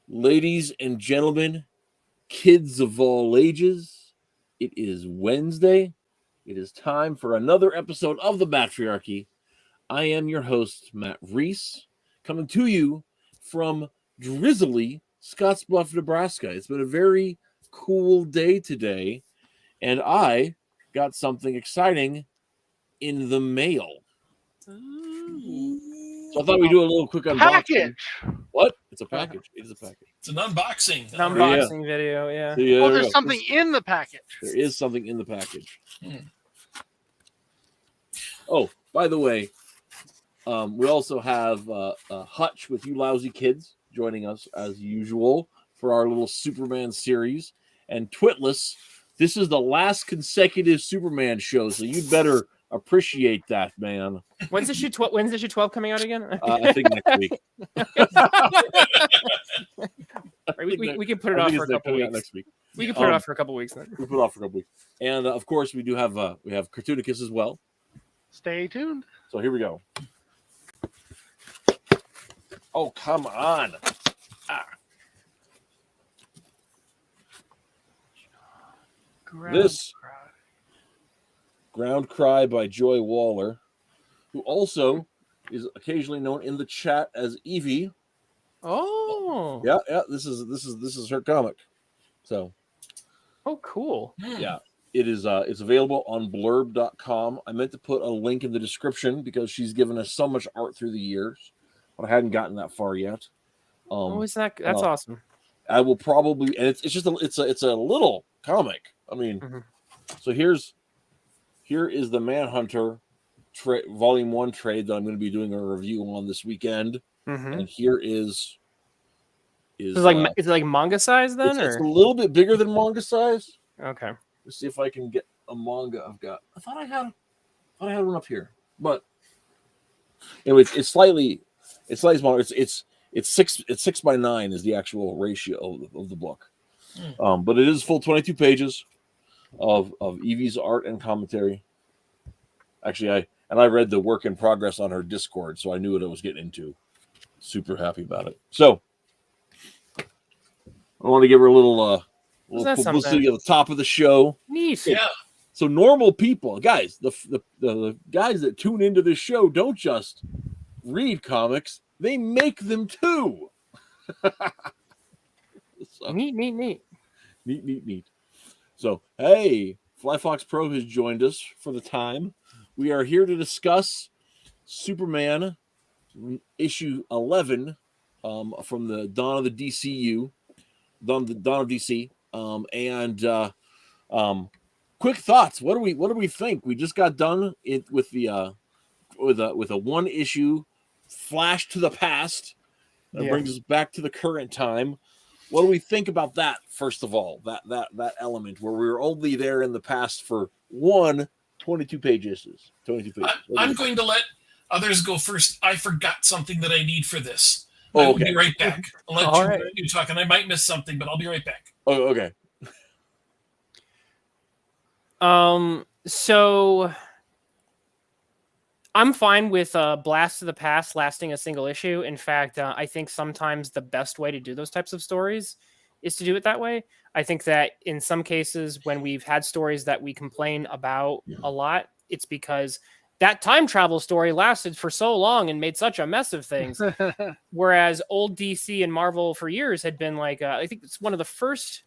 Ladies and gentlemen, kids of all ages, it is Wednesday. It is time for another episode of the Mattriarchy. I am your host, Matt Rhys, coming to you from drizzly Scottsbluff, Nebraska. It's been a very cool day today, and I got something exciting in the mail. So I thought we'd do a little quick unboxing. Package. What? It's a package. It is a package. It's an unboxing. An unboxing video, yeah. So, yeah, Oh, there's something in the package. There is something in the package. Oh, by the way, we also have Hutch with You Lousy Kids joining us as usual for our little Superman series. And Twitless, this is the last consecutive Superman show, so you better appreciate that, man. When's issue 12? When's issue 12 coming out again? I think next week. We can put it off for a couple weeks. Next week. We can put it off for a couple weeks then. We put it off for a couple weeks, and of course we do have Cartoonicus as well. Stay tuned. So here we go. Oh, come on. This Ground Cry by Joy Waller, who also is occasionally known in the chat as Evie. Oh. Yeah, this is her comic. So. Oh, cool. Yeah. It is it's available on blurb.com. I meant to put a link in the description because she's given us so much art through the years, but I hadn't gotten that far yet. That's awesome. I will probably, and it's just it's a little comic. I mean, So here is the Manhunter Volume 1 trade that I'm going to be doing a review on this weekend, and here is is it like manga size then? It's a little bit bigger than manga size. Okay. Let's see if I can get a manga I've got. I thought I had one up here, but anyway, it's slightly smaller. It's 6x9 is the actual ratio of the book, but it is full 22 pages of Evie's art and commentary. Actually, I read the work in progress on her Discord, so I knew what I was getting into. Super happy about it. So I want to give her a little publicity at the top of the show. Neat. Yeah. So normal people, guys, the guys that tune into this show don't just read comics; they make them too. So, Neat. So, hey, Fly Fox Pro has joined us for the time. We are here to discuss Superman issue 11 from the Dawn of the DCU, Dawn of DC. Quick thoughts. What do we think? We just got done with a one issue flash to the past that brings us back to the current time. What do we think about that? First of all, that element where we were only there in the past for 22 pages. 22 pages. I'm going to let others go first. I forgot something that I need for this. Oh, I will okay. be right back. I'll let you talk, and I might miss something, but I'll be right back. Oh, okay. So I'm fine with Blast to the Past lasting a single issue. In fact, I think sometimes the best way to do those types of stories is to do it that way. I think that in some cases, when we've had stories that we complain about a lot, it's because that time travel story lasted for so long and made such a mess of things. Whereas old DC and Marvel for years had been like, I think it's the first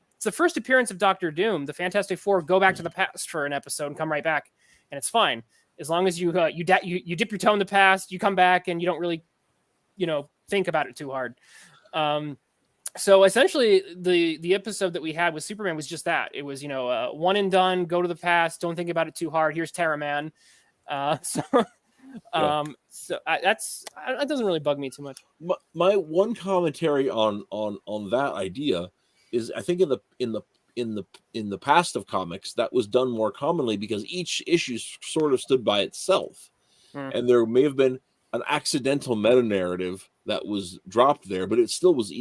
appearance of Doctor Doom. The Fantastic Four go back to the past for an episode and come right back, and it's fine as long as you dip your toe in the past, you come back, and you don't really, think about it too hard. So essentially, the episode that we had with Superman was just that. It was one and done. Go to the past. Don't think about it too hard. Here's Terra Man. That doesn't really bug me too much. My one commentary on that idea is I think in the past of comics that was done more commonly because each issue sort of stood by itself, and there may have been an accidental meta narrative that was dropped there, but it still was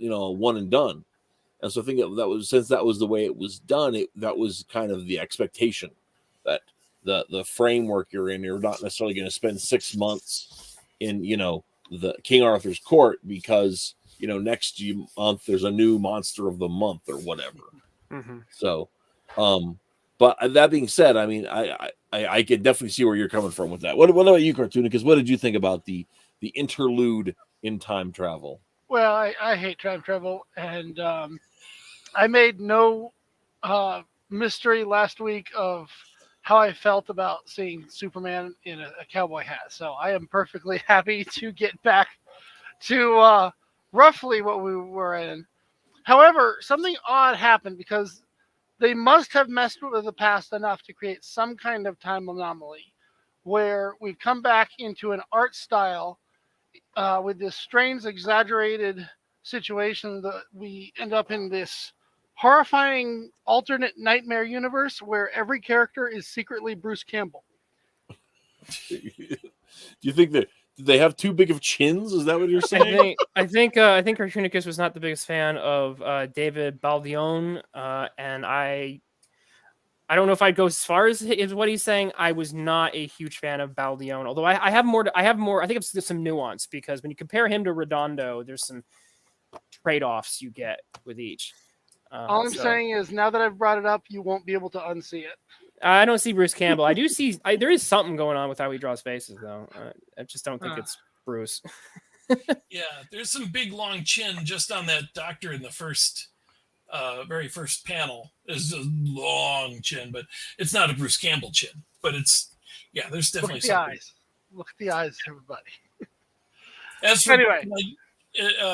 one and done. And so I think that was, since that was the way it was done, that was kind of the expectation that the framework you're in, you're not necessarily going to spend 6 months in the King Arthur's court because next month there's a new monster of the month or whatever. Mm-hmm. So, but that being said, I mean, I can definitely see where you're coming from with that. What about you, Cartoonicus? What did you think about the interlude in time travel? Well, I hate time travel, and I made no mystery last week of how I felt about seeing Superman in a cowboy hat. So I am perfectly happy to get back to roughly what we were in. However, something odd happened because they must have messed with the past enough to create some kind of time anomaly where we've come back into an art style with this strange, exaggerated situation that we end up in this horrifying alternate nightmare universe where every character is secretly Bruce Campbell. Do you think that they have too big of chins? Is that what you're saying? I think Cartoonicus was not the biggest fan of David Baldione, and I don't know if I'd go as far as what he's saying. I was not a huge fan of Baldione, although I have more. I think there's some nuance because when you compare him to Redondo, there's some trade-offs you get with each. All I'm saying is, now that I've brought it up, you won't be able to unsee it. I don't see Bruce Campbell. I do see. There is something going on with how he draws faces, though. I just don't think it's Bruce. Yeah, there's some big long chin just on that doctor in the very first panel. There's a long chin, but it's not a Bruce Campbell chin. But there's definitely Look at the something. eyes. Look at the eyes, everybody. As for Anyway.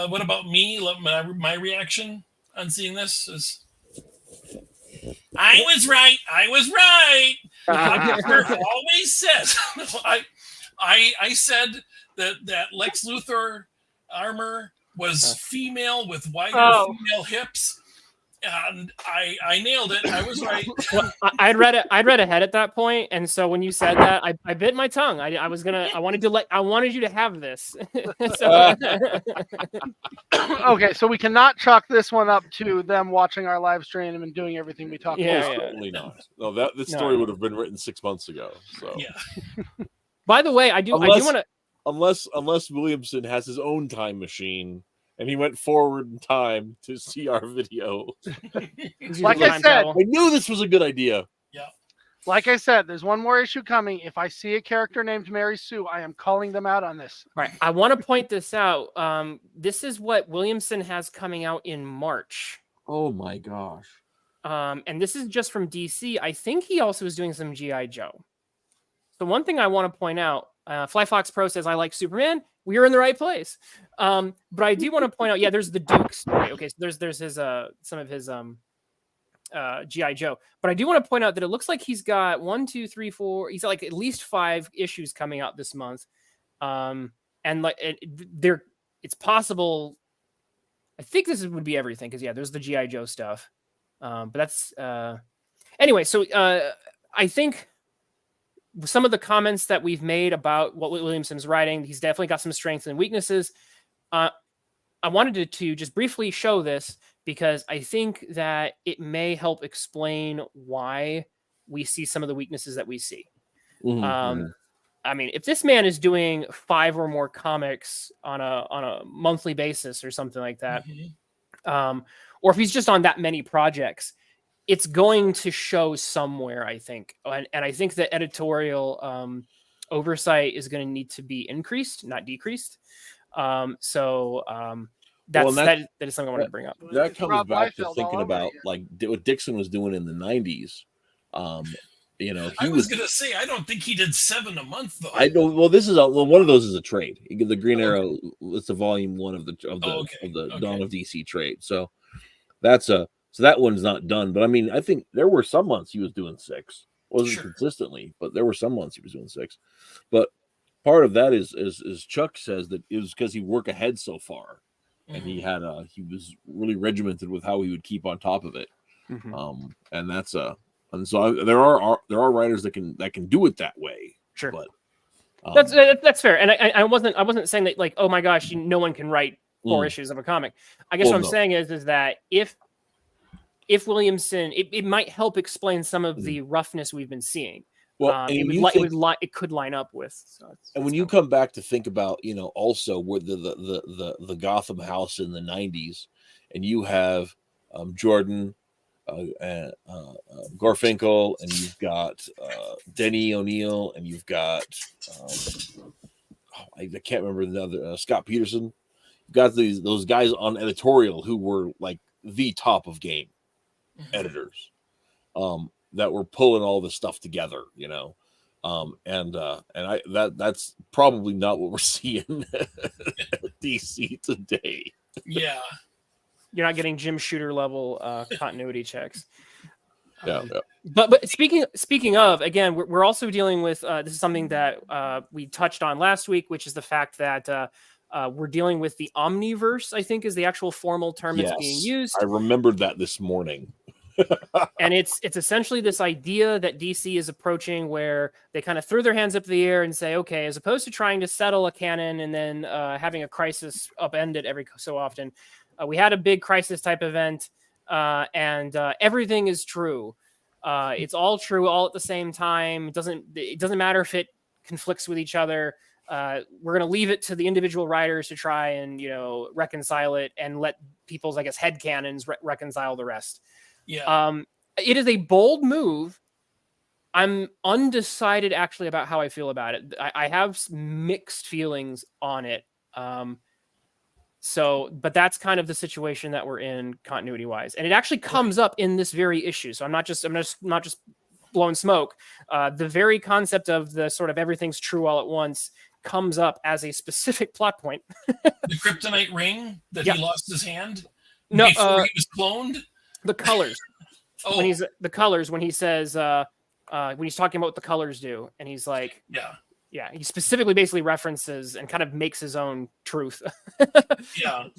what about me? My reaction on seeing this is, I was right. I always says I said that Lex Luthor armor was female with wider female hips, and I nailed it. I was right. Well, I'd read ahead at that point, and so when you said that, I bit my tongue. I wanted you to have this. Okay, so we cannot chalk this one up to them watching our live stream and doing everything we talked about. Certainly not. No, this story would have been written 6 months ago. So yeah. By the way, I do want to. Unless Williamson has his own time machine and he went forward in time to see our video. Like I said, I knew this was a good idea. Yeah. Like I said, there's one more issue coming. If I see a character named Mary Sue, I am calling them out on this. Right. I want to point this out. This is what Williamson has coming out in March. Oh my gosh. And this is just from DC. I think he also is doing some G.I. Joe. So one thing I want to point out, Fly Fox Pro says, I like Superman. We are in the right place. But I do want to point out, there's the Duke story. Okay, so there's his some of his G.I. Joe. But I do want to point out that it looks like he's got 1, 2, 3, 4. He's got like at least 5 issues coming out this month. And like it's possible. I think this would be everything because there's the G.I. Joe stuff. But that's anyway. So I think some of the comments that we've made about what Williamson's writing, he's definitely got some strengths and weaknesses. I wanted to just briefly show this because I think that it may help explain why we see some of the weaknesses that we see. Mm-hmm. I mean, if this man is doing 5 or more comics on a monthly basis or something like that, mm-hmm. Or if he's just on that many projects, it's going to show somewhere, I think. And I think that editorial oversight is going to need to be increased, not decreased. That is something I wanted to bring up. That comes back to thinking about like what Dixon was doing in the 90s. I was going to say, I don't think he did 7 a month though. I don't. Well, this is one of those is a trade. The Green Arrow. It's a volume 1 of the Dawn of DC trade. So that one's not done. But I mean, I think there were some months he was doing 6. Wasn't consistently, but there were some months he was doing 6. But part of that is Chuck says that it was because he worked ahead so far, mm-hmm. and he was really regimented with how he would keep on top of it. Mm-hmm. And that's and so there are writers that can do it that way. Sure, but that's fair. And I wasn't saying that like, oh my gosh, no one can write 4 issues of a comic. I guess what I'm saying is that if Williamson, it might help explain some of the roughness we've been seeing. Well, it could line up with. So and when you come back to think about, also with the Gotham house in the 90s, and you have Jordan, Garfinkel, and you've got Denny O'Neil, and you've got I can't remember the other Scott Peterson. You've got those guys on editorial who were like the top of game editors, that were pulling all this stuff together, that's probably not what we're seeing at DC today. Yeah. You're not getting Jim Shooter level continuity checks. Yeah. But speaking of, again, we're also dealing with this is something that we touched on last week, which is the fact that we're dealing with the Omniverse, I think is the actual formal term that's being used. I remembered that this morning. And it's essentially this idea that DC is approaching where they kind of throw their hands up in the air and say, okay, as opposed to trying to settle a canon and then having a crisis upended every so often, we had a big crisis type event, and everything is true. It's all true all at the same time. It doesn't matter if it conflicts with each other. We're going to leave it to the individual writers to try and reconcile it and let people's, I guess, headcanons reconcile the rest. Yeah. It is a bold move. I'm undecided actually about how I feel about it. I have mixed feelings on it. But that's kind of the situation that we're in continuity wise. And it actually comes up in this very issue. So I'm not just blowing smoke. The very concept of the sort of everything's true all at once comes up as a specific plot point. The kryptonite ring that he lost his hand before he was cloned. The colors. Oh. When he says when he's talking about what the colors do, and he's like, yeah, he specifically basically references and kind of makes his own truth. Yeah.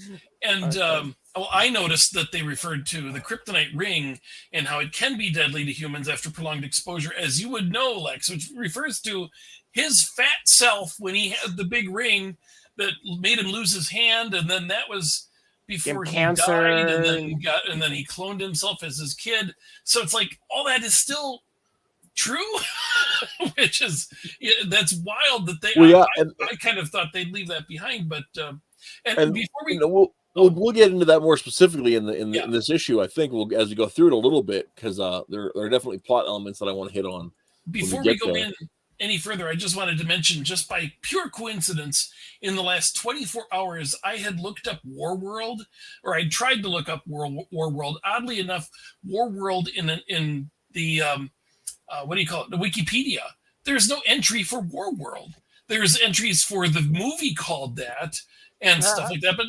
And I noticed that they referred to the kryptonite ring and how it can be deadly to humans after prolonged exposure, as you would know, Lex, which refers to his fat self when he had the big ring that made him lose his hand, and then that was before he died, and then he cloned himself as his kid. So it's like all that is still true, which is that's wild that they. I kind of thought they'd leave that behind, but and before we we'll get into that more specifically in this issue. I think as we go through it a little bit, because there are definitely plot elements that I want to hit on. Before we go in any further, I just wanted to mention, just by pure coincidence, in the last 24 hours, I had looked up Warworld, or I tried to look up Warworld. Oddly enough, Warworld in the what do you call it? The Wikipedia. There's no entry for Warworld. There's entries for the movie called that and stuff like that. But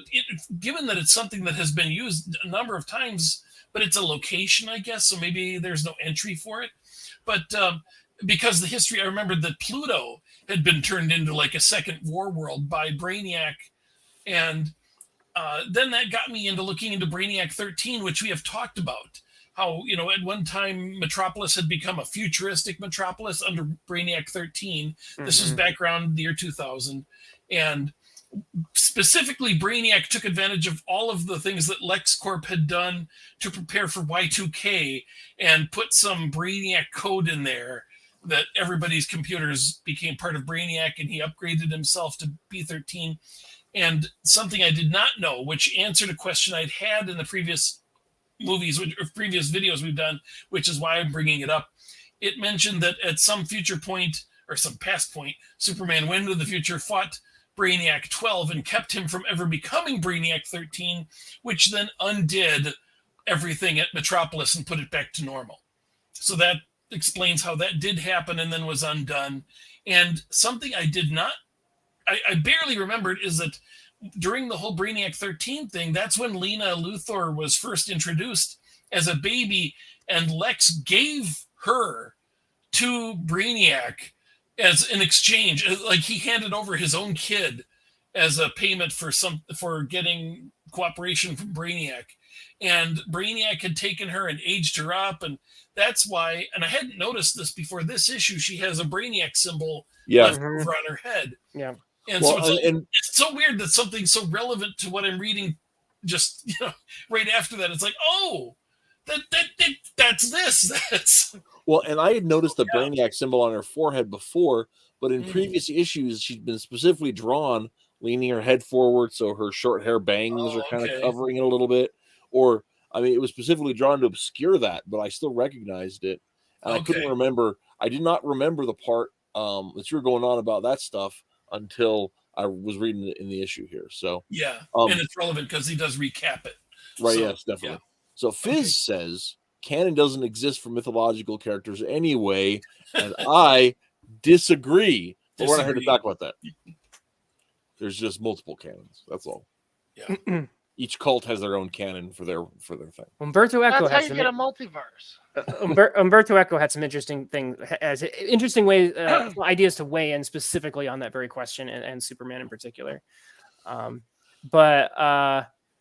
given that it's something that has been used a number of times, but it's a location, I guess, so maybe there's no entry for it. But because the history, I remembered that Pluto had been turned into like a second Warworld by Brainiac. And then that got me into looking into Brainiac 13, which we have talked about. How, at one time Metropolis had become a futuristic Metropolis under Brainiac 13. This is back around the year 2000. And specifically, Brainiac took advantage of all of the things that LexCorp had done to prepare for Y2K and put some Brainiac code in there that everybody's computers became part of Brainiac, and he upgraded himself to B13. And something I did not know, which answered a question I'd had in the previous movies or previous videos we've done, which is why I'm bringing it up. It mentioned that at some future point, or some past point, Superman went into the future, fought Brainiac 12, and kept him from ever becoming Brainiac 13, which then undid everything at Metropolis and put it back to normal. So that explains how that did happen and then was undone. And something I barely remembered is that during the whole Brainiac 13 thing, that's when Lena Luthor was first introduced as a baby, and Lex gave her to Brainiac as an exchange. Like, he handed over his own kid as a payment for getting cooperation from Brainiac. And Brainiac had taken her and aged her up, and that's why, and I hadn't noticed this before this issue, she has a Brainiac symbol left over on her head. Yeah. And so it's so weird that something so relevant to what I'm reading just right after that, it's like, oh, that's this. Well, and I had noticed the Brainiac symbol on her forehead before, but in Mm. previous issues, she'd been specifically drawn leaning her head forward, so her short hair bangs are kind of covering it a little bit. Or, I mean, it was specifically drawn to obscure that, but I still recognized it. And I couldn't remember. I did not remember the part that you were going on about that stuff until I was reading it in the issue here. So yeah, and it's relevant because he does recap it. Right, So, yes, definitely. Yeah. So Fizz says canon doesn't exist for mythological characters anyway, and I disagree. But we're not here to talk about that. There's just multiple canons. That's all. Yeah. Each cult has their own canon for their thing. Umberto Eco That's how has you get a multiverse. Umberto Eco had some interesting ways, ideas to weigh in specifically on that very question and Superman in particular.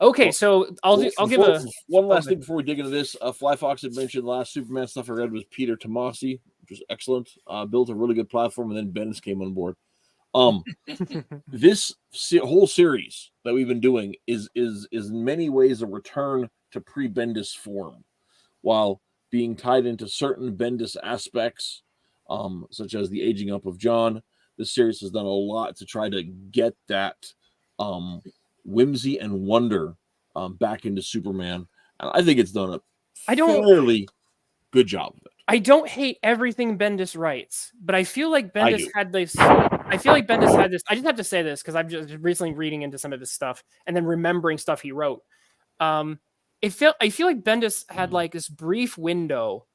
Okay, so I'll give one last thing before we dig into this. Fly Fox had mentioned the last Superman stuff I read was Peter Tomasi, which was excellent. Built a really good platform, and then Bendis came on board. This whole series that we've been doing is in many ways a return to pre-Bendis form, while being tied into certain Bendis aspects, such as the aging up of John. This series has done a lot to try to get that whimsy and wonder back into Superman, and I think it's done a fairly good job of it. I don't hate everything Bendis writes, but I feel like Bendis had this. I feel like Bendis had this. I just have to say this because I'm just recently reading into some of his stuff and then remembering stuff he wrote. I feel like Bendis had like this brief window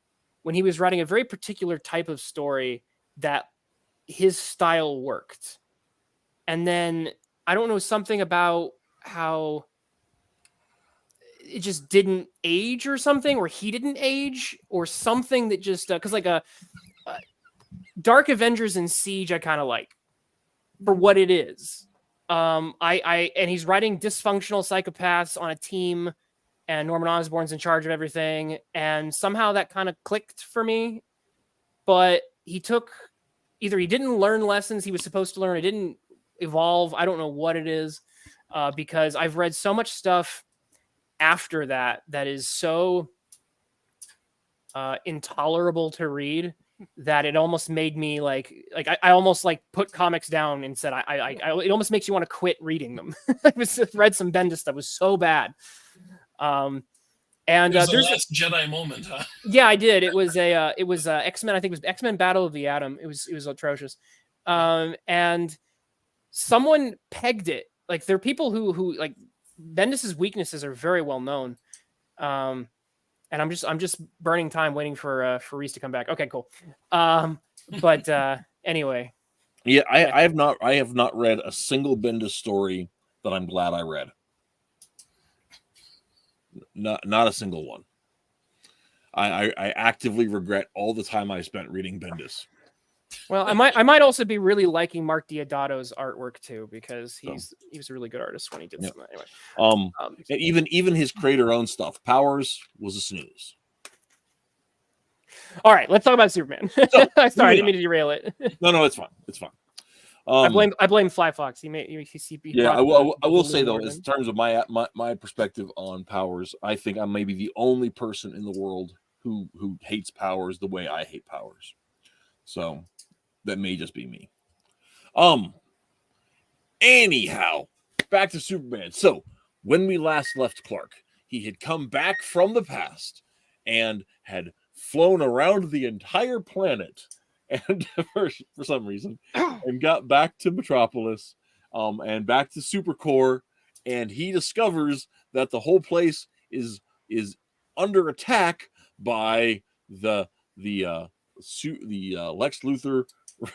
when he was writing a very particular type of story that his style worked, and then I don't know, something about how it just didn't age or something, or he didn't age or something that just because like a Dark Avengers and Siege I kind of like for what it is. And he's writing dysfunctional psychopaths on a team, and Norman Osborn's in charge of everything, and somehow that kind of clicked for me. But he didn't learn lessons he was supposed to learn, it didn't evolve. I don't know what it is, because I've read so much stuff after that is so intolerable to read that it almost made me like I almost like put comics down and said I it almost makes you want to quit reading them. I read some Bendis that was so bad. And there's a Last Jedi moment, huh? Yeah, I did. It was X-Men. I think it was X-Men Battle of the Atom. It was atrocious. And someone pegged it. Like, there are people who like Bendis's weaknesses are very well known. And I'm just burning time waiting for Rhys to come back. Okay, cool. But anyway. Yeah, I have not read a single Bendis story that I'm glad I read. Not a single one. I actively regret all the time I spent reading Bendis. Well, I might also be really liking Mark Diodato's artwork too, because he was a really good artist when he did something. Anyway, even his creator-owned stuff, Powers, was a snooze. All right, let's talk about Superman. Sorry, I didn't mean to derail it. No, it's fine. It's fine. I blame Fly Fox. I will say though, in terms of my perspective on Powers, I think I'm maybe the only person in the world who hates Powers the way I hate Powers. So that may just be me. Anyhow, back to Superman. So when we last left Clark, he had come back from the past and had flown around the entire planet, and for some reason, and got back to Metropolis, and back to Supercorp, and he discovers that the whole place is under attack by the Lex Luthor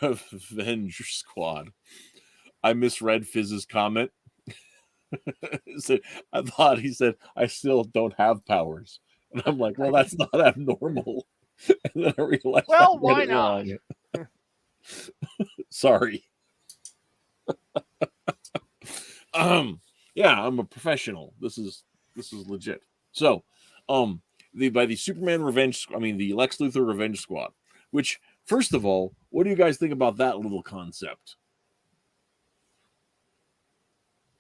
Revenge Squad. I misread Fizz's comment. He said, I still don't have powers. And I'm like, well, that's not abnormal. And then I realized, well, why not? Sorry. Yeah, I'm a professional. This is legit. So, the Lex Luthor Revenge Squad, which, first of all, what do you guys think about that little concept?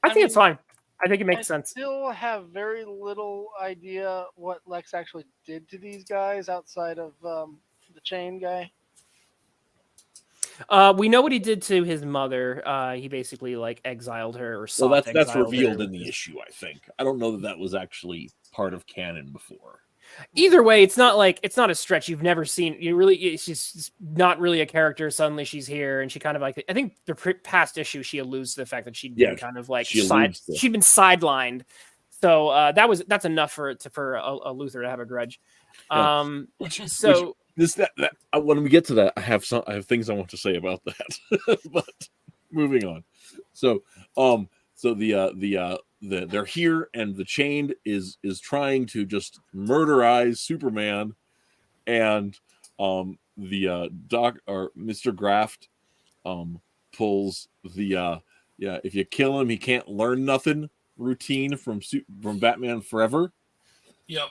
I think it's fine. I think it makes sense. I still have very little idea what Lex actually did to these guys outside of the chain guy? We know what he did to his mother. He basically like exiled her or Well, soft that's exiled revealed her. in the issue, I think. I don't know that was actually part of canon before. Either way, it's not a stretch. You've never seen she's not really a character. Suddenly she's here, and she kind of like, I think the past issue she alludes to the fact that she'd been kind of like she'd been sidelined. So that's enough for a Luthor to have a grudge. When we get to that, I have things I want to say about that. But moving on. So they're here, and the Chained is trying to just murderize Superman, and the doc or Mr. Graft pulls the if you kill him he can't learn nothing routine from Batman Forever. Yep.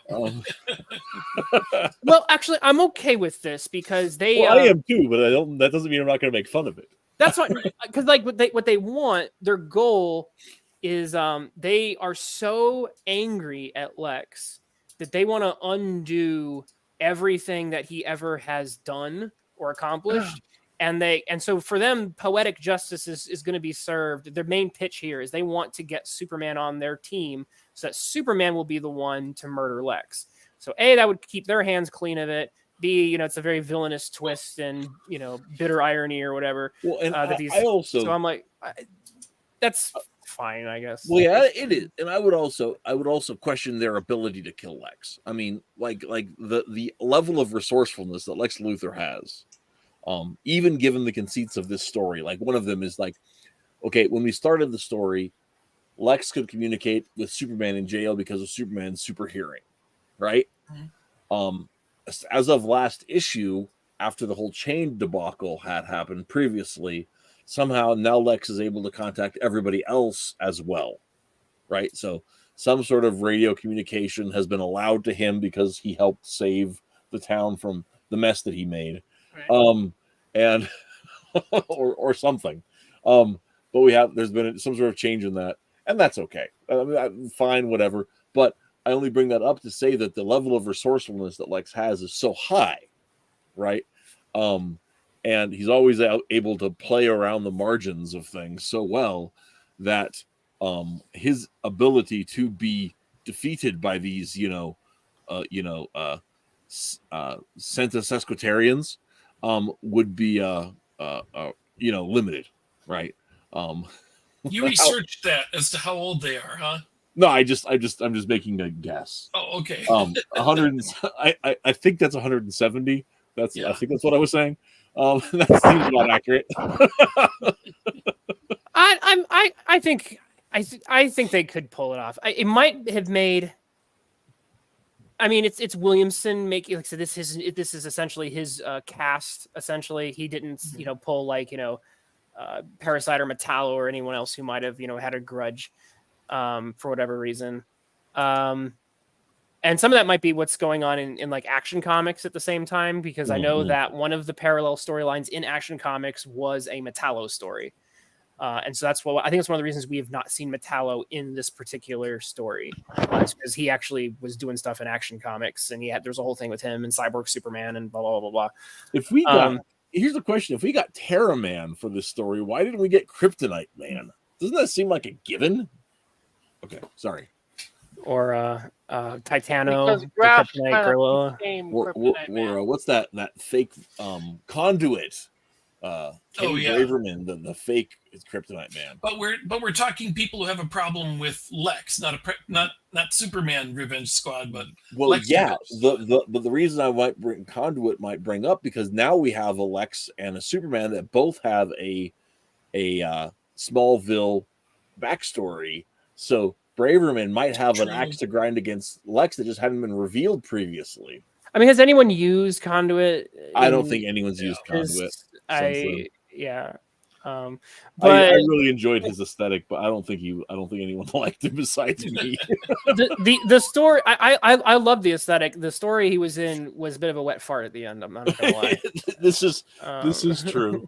Well, actually, I'm okay with this because they. I am too, but that doesn't mean I'm not going to make fun of it. That's what, because like what they want, their goal is they are so angry at Lex that they want to undo everything that he ever has done or accomplished. And so for them, poetic justice is going to be served. Their main pitch here is they want to get Superman on their team so that Superman will be the one to murder Lex. So A, that would keep their hands clean of it. B, it's a very villainous twist and, bitter irony or whatever. Well, and so I'm like, that's fine, I guess. Well, yeah, it is. And I would also question their ability to kill Lex. I mean, like the level of resourcefulness that Lex Luthor has. Even given the conceits of this story, like one of them is like, okay, when we started the story, Lex could communicate with Superman in jail because of Superman's super hearing, right? Mm-hmm. As of last issue, after the whole Chain debacle had happened previously, somehow now Lex is able to contact everybody else as well, right? So some sort of radio communication has been allowed to him because he helped save the town from the mess that he made. Right. And or something. But there's been some sort of change in that, and that's okay. Fine, whatever. But I only bring that up to say that the level of resourcefulness that Lex has is so high, right? And he's always able to play around the margins of things so well that his ability to be defeated by these, centisesquitarians would be limited, right? You researched that as to how old they are, huh? No, I'm just making a guess. Oh, okay. 100. I think that's 170. I think that's what I was saying. That seems about accurate. I think they could pull it off. It might have made. I mean, it's Williamson making, like, so this is essentially his cast. Essentially, he didn't pull Parasite or Metallo or anyone else who might have had a grudge for whatever reason. And some of that might be what's going on in like Action Comics at the same time, because I know that one of the parallel storylines in Action Comics was a Metallo story. And so that's what I think it's one of the reasons we have not seen Metallo in this particular story, because he actually was doing stuff in Action Comics, and there's a whole thing with him and Cyborg Superman and blah blah blah blah. If we got here's the question: if we got Terra Man for this story, why didn't we get Kryptonite Man? Doesn't that seem like a given? Okay, sorry. Or Titano, Kryptonite Gorilla, or what's that fake Conduit? Kenny Braverman, the fake Kryptonite Man. But we're talking people who have a problem with Lex, not Superman Revenge Squad, but Lex. Yeah. But the reason I might bring Conduit bring up, because now we have a Lex and a Superman that both have a Smallville backstory. So Braverman might have an axe to grind against Lex that just hadn't been revealed previously. I mean, has anyone used Conduit? I don't think anyone's used Conduit. But I really enjoyed his aesthetic, but I don't think anyone liked him besides me. the story, I love the aesthetic. The story he was in was a bit of a wet fart at the end. I'm not gonna lie. This is true.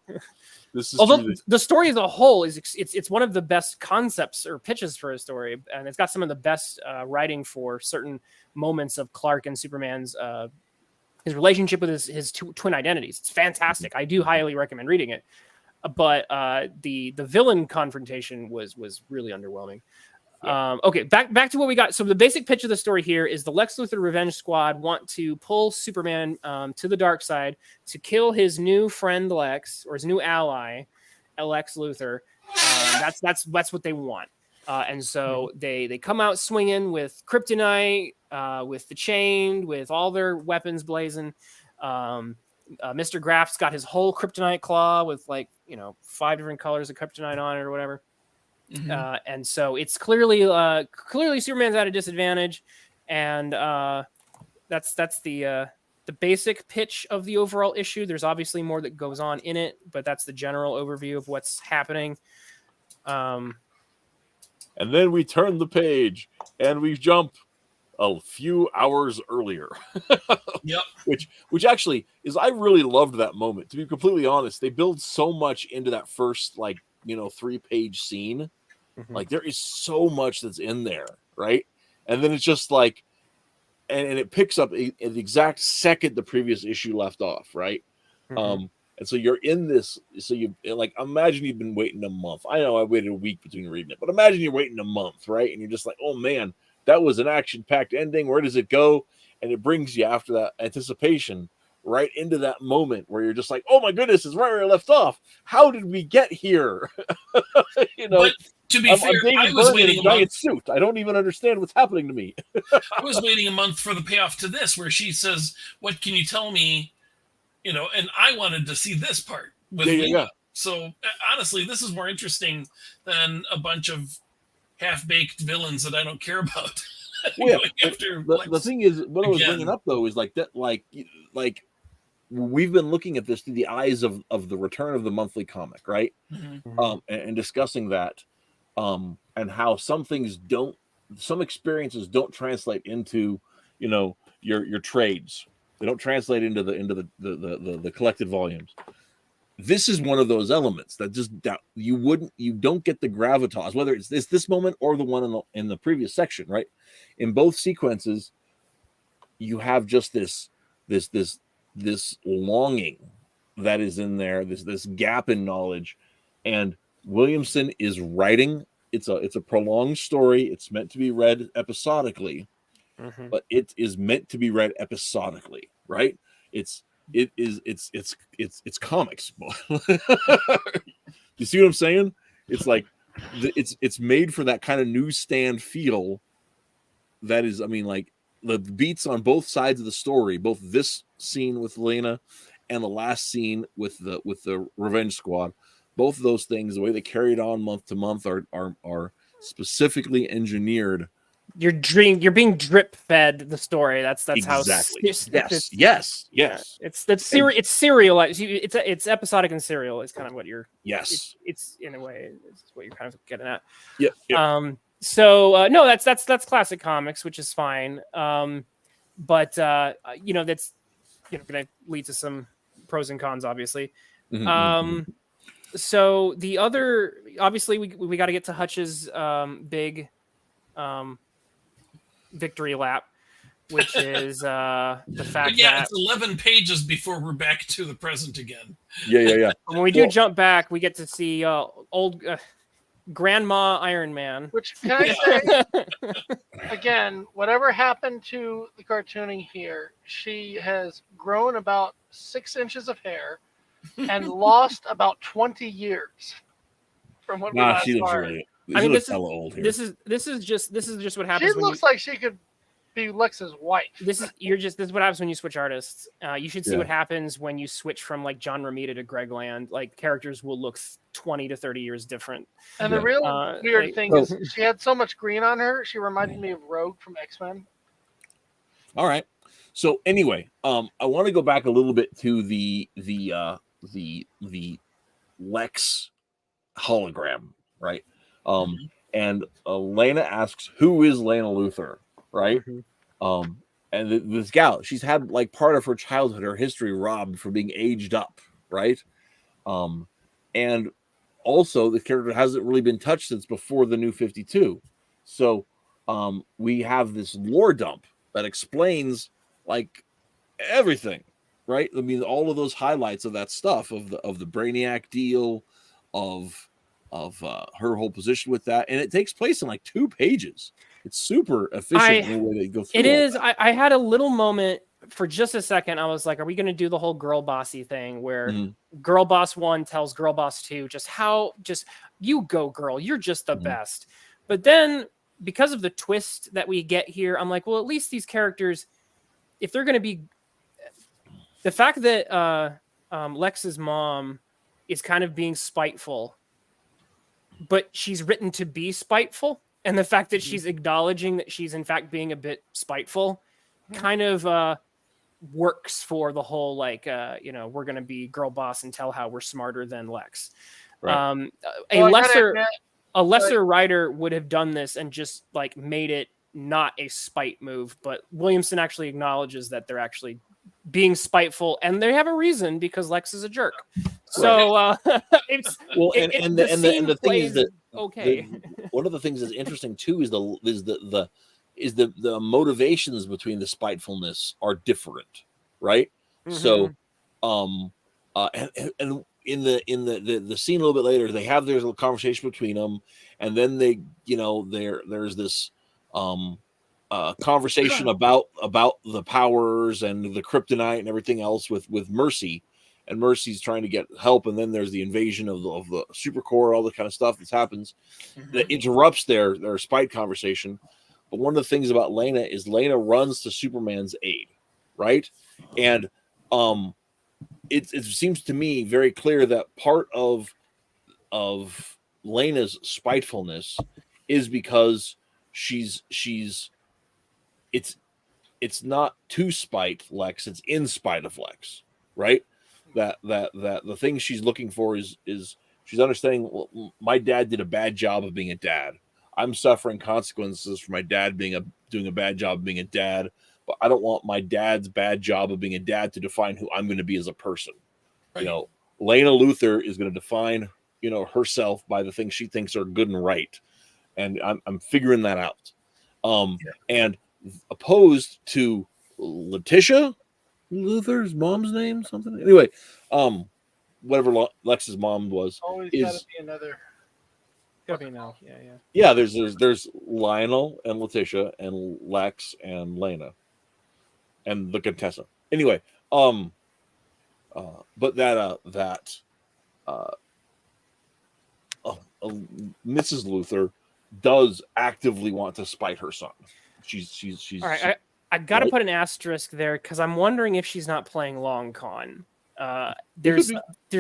Although the story as a whole it's one of the best concepts or pitches for a story, and it's got some of the best writing for certain moments of Clark and Superman's his relationship with his twin identities. It's fantastic. I do highly recommend reading it. But the villain confrontation was really underwhelming. Yeah. Okay, back to what we got. So the basic pitch of the story here is the Lex Luthor Revenge Squad want to pull Superman to the dark side to kill his new friend Lex, or his new ally, Lex Luthor. That's what they want. And so they come out swinging with kryptonite, with the chain, with all their weapons blazing. Mr. Graft's got his whole kryptonite claw with 5 different colors of kryptonite on it or whatever. Mm-hmm. And so it's clearly Superman's at a disadvantage, and that's the basic pitch of the overall issue. There's obviously more that goes on in it, but that's the general overview of what's happening. And then we turn the page and we jump a few hours earlier. Yep. Which actually is, I really loved that moment. To be completely honest, they build so much into that first 3-page scene. Mm-hmm. Like, there is so much that's in there, right? And then it's just like, and it picks up at the exact second the previous issue left off, right? Mm-hmm. And so you're in this, so you imagine you've been waiting a month. I know I waited a week between reading it, but imagine you're waiting a month, right? And you're just like, oh man, that was an action-packed ending. Where does it go? And it brings you, after that anticipation, right into that moment where you're just like, oh my goodness, it's right where I left off. How did we get here? But to be fair, I was waiting a giant suit. I don't even understand what's happening to me. I was waiting a month for the payoff to this, where she says, what can you tell me? And I wanted to see this part with Lena. So honestly, this is more interesting than a bunch of half-baked villains that I don't care about. Well, the thing is, what I was bringing up though is like we've been looking at this through the eyes of the return of the monthly comic, right? Mm-hmm. And discussing that, and how some experiences don't translate into, your trades. They don't translate into the collected volumes. This is one of those elements that you don't get the gravitas, whether it's this moment or the one in the previous section, right? In both sequences, you have just this longing that is in there, this gap in knowledge, and Williamson is writing. It's a prolonged story. It's meant to be read episodically, mm-hmm. but it is meant to be read episodically, right? It's comics. You see what I'm saying? It's like it's made for that kind of newsstand feel. That is, the beats on both sides of the story, both this scene with Lena and the last scene with the Revenge Squad, both of those things, the way they carry it on month to month, are specifically engineered. You're being drip fed the story. That's exactly. how. Yes. It's serialized. It's episodic and serial is kind of what you're. Yes. It's in a way, it's what you're kind of getting at. Yep. So no, that's classic comics, which is fine. But that's going to lead to some pros and cons, obviously. Mm-hmm. So the other, obviously, we got to get to Hutch's big victory lap, which is the fact that it's 11 pages before we're back to the present again. Yeah. When we do jump back, we get to see old Grandma Iron Man. Which, can I say, again, whatever happened to the cartooning here, she has grown about 6 inches of hair and lost about 20 years from what we last saw. This is just what happens. She looks like she could be Lex's wife. This is what happens when you switch artists. You should see what happens when you switch from John Romita to Greg Land. Characters will look 20 to 30 years different. And the real weird thing is she had so much green on her. She reminded me of Rogue from X-Men. All right. So anyway, I want to go back a little bit to the Lex hologram, right? And Lena asks, "Who is Lena Luthor?" Right? Mm-hmm. And this gal, she's had part of her childhood, her history robbed for being aged up, right? And also the character hasn't really been touched since before the New 52. So we have this lore dump that explains everything, right? I mean, all of those highlights of that stuff of the Brainiac deal, of her whole position with that, and it takes place in like 2 pages. It's super efficient in the way they go through. It is. I had a little moment for just a second. I was like, "Are we going to do the whole girl bossy thing where girl boss 1 tells girl boss 2 just you go, girl, you're just the best?" But then, because of the twist that we get here, I'm like, well, at least these characters, if they're going to be, the fact that Lex's mom is kind of being spiteful, but she's written to be spiteful, and the fact that she's acknowledging that she's in fact being a bit spiteful kind of works for the whole, like, we're going to be girl boss and tell how we're smarter than Lex. Right. A lesser writer would have done this and just like made it not a spite move, but Williamson actually acknowledges that they're actually being spiteful, and they have a reason because Lex is a jerk. So it's the thing is that okay. One of the things that's interesting too is the motivations between the spitefulness are different, right? So, and in the scene a little bit later, they have their little conversation between them, and then they, there's this conversation about the powers and the kryptonite and everything else with Mercy, and Mercy's trying to get help, and then there's the invasion of the supercore, all the kind of stuff that happens that interrupts their spite conversation. But one of the things about Lena is Lena runs to Superman's aid, right? And it seems to me very clear that part of Lena's spitefulness is because it's not to spite Lex, it's in spite of Lex, right? That the thing she's looking for is she's understanding, well, my dad did a bad job of being a dad. I'm suffering consequences for my dad doing a bad job of being a dad, but I don't want my dad's bad job of being a dad to define who I'm going to be as a person. Right. Lena Luthor is going to define, herself by the things she thinks are good and right. And I'm figuring that out. And opposed to Letitia, Luthor's mom's name, something. Anyway, whatever Lex's mom was, always gotta be another. Gotta be no, yeah. Yeah, there's Lionel and Letitia and Lex and Lena and the Contessa. Anyway, but Mrs. Luthor does actively want to spite her son. She's all right. I got to put an asterisk there because I'm wondering if she's not playing long con. There's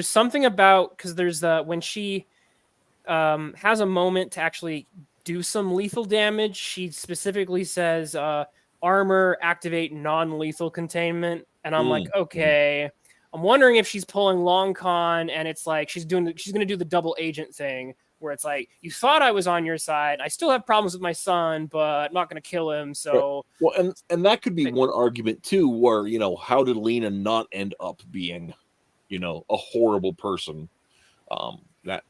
something about, because there's when she has a moment to actually do some lethal damage. She specifically says armor, activate non-lethal containment, and I'm like, okay. I'm wondering if she's pulling long con, and it's like she's going to do the double agent thing, where it's like, you thought I was on your side. I still have problems with my son, but I'm not going to kill him. So, well, and that could be one argument too, where how did Lena not end up being, a horrible person? That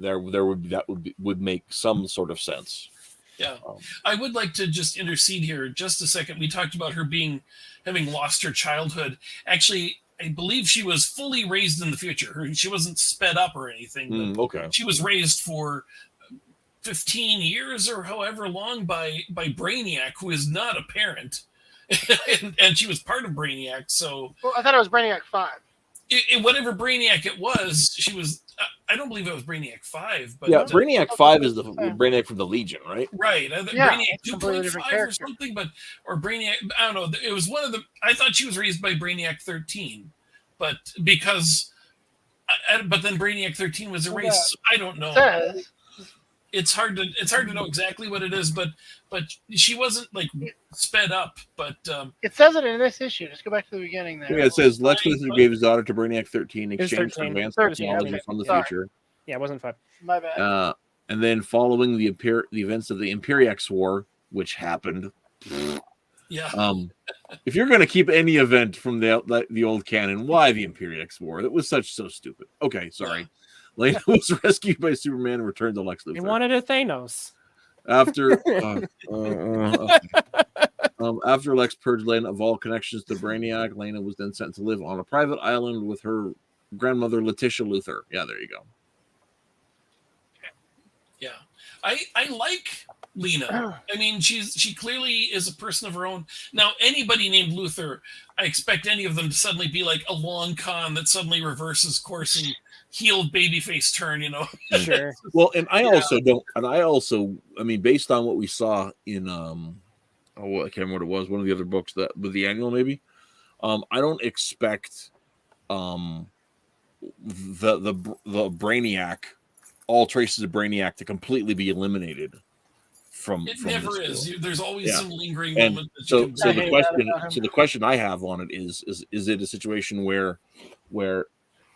would make some sort of sense. Yeah, I would like to just intercede here just a second. We talked about her having lost her childhood. Actually, I believe she was fully raised in the future. She wasn't sped up or anything. Okay. She was raised for 15 years or however long by Brainiac, who is not a parent. and she was part of Brainiac. So I thought it was Brainiac 5. Whatever Brainiac it was, she was. I don't believe it was Brainiac 5. But yeah, Brainiac 5 is the Brainiac from the Legion, right? Right. Brainiac 2.5 or something, or Brainiac. I don't know. It was one of the. I thought she was raised by Brainiac 13, but because. But then Brainiac 13 was erased. So I don't know. It's hard to know exactly what it is, but she wasn't like sped up. But it says it in this issue. Just go back to the beginning there. Yeah, it says Lex Luthor gave his daughter to Brainiac 13 in exchange for advanced technology from the future. Yeah, it wasn't 5. My bad. And then following the events of the Imperiax War, which happened. Yeah. If you're going to keep any event from the old canon, why the Imperiax War? It was so stupid. Okay, sorry. Yeah. Lena was rescued by Superman and returned to Lex Luthor. He wanted a Thanos. After After Lex purged Lena of all connections to Brainiac, Lena was then sent to live on a private island with her grandmother, Letitia Luthor. Yeah, there you go. Yeah, I like Lena. I mean, she clearly is a person of her own. Now, anybody named Luthor, I expect any of them to suddenly be like a long con that suddenly reverses course and healed babyface turn. You know. Sure. Well, and I also don't, and I also, I mean, based on what we saw in I can't remember what it was, one of the other books that with the annual maybe. I don't expect the Brainiac, all traces of Brainiac to completely be eliminated from. It from never this is. world. There's always some lingering And moment. That so, you so can the question, so the question I have on it is it a situation where,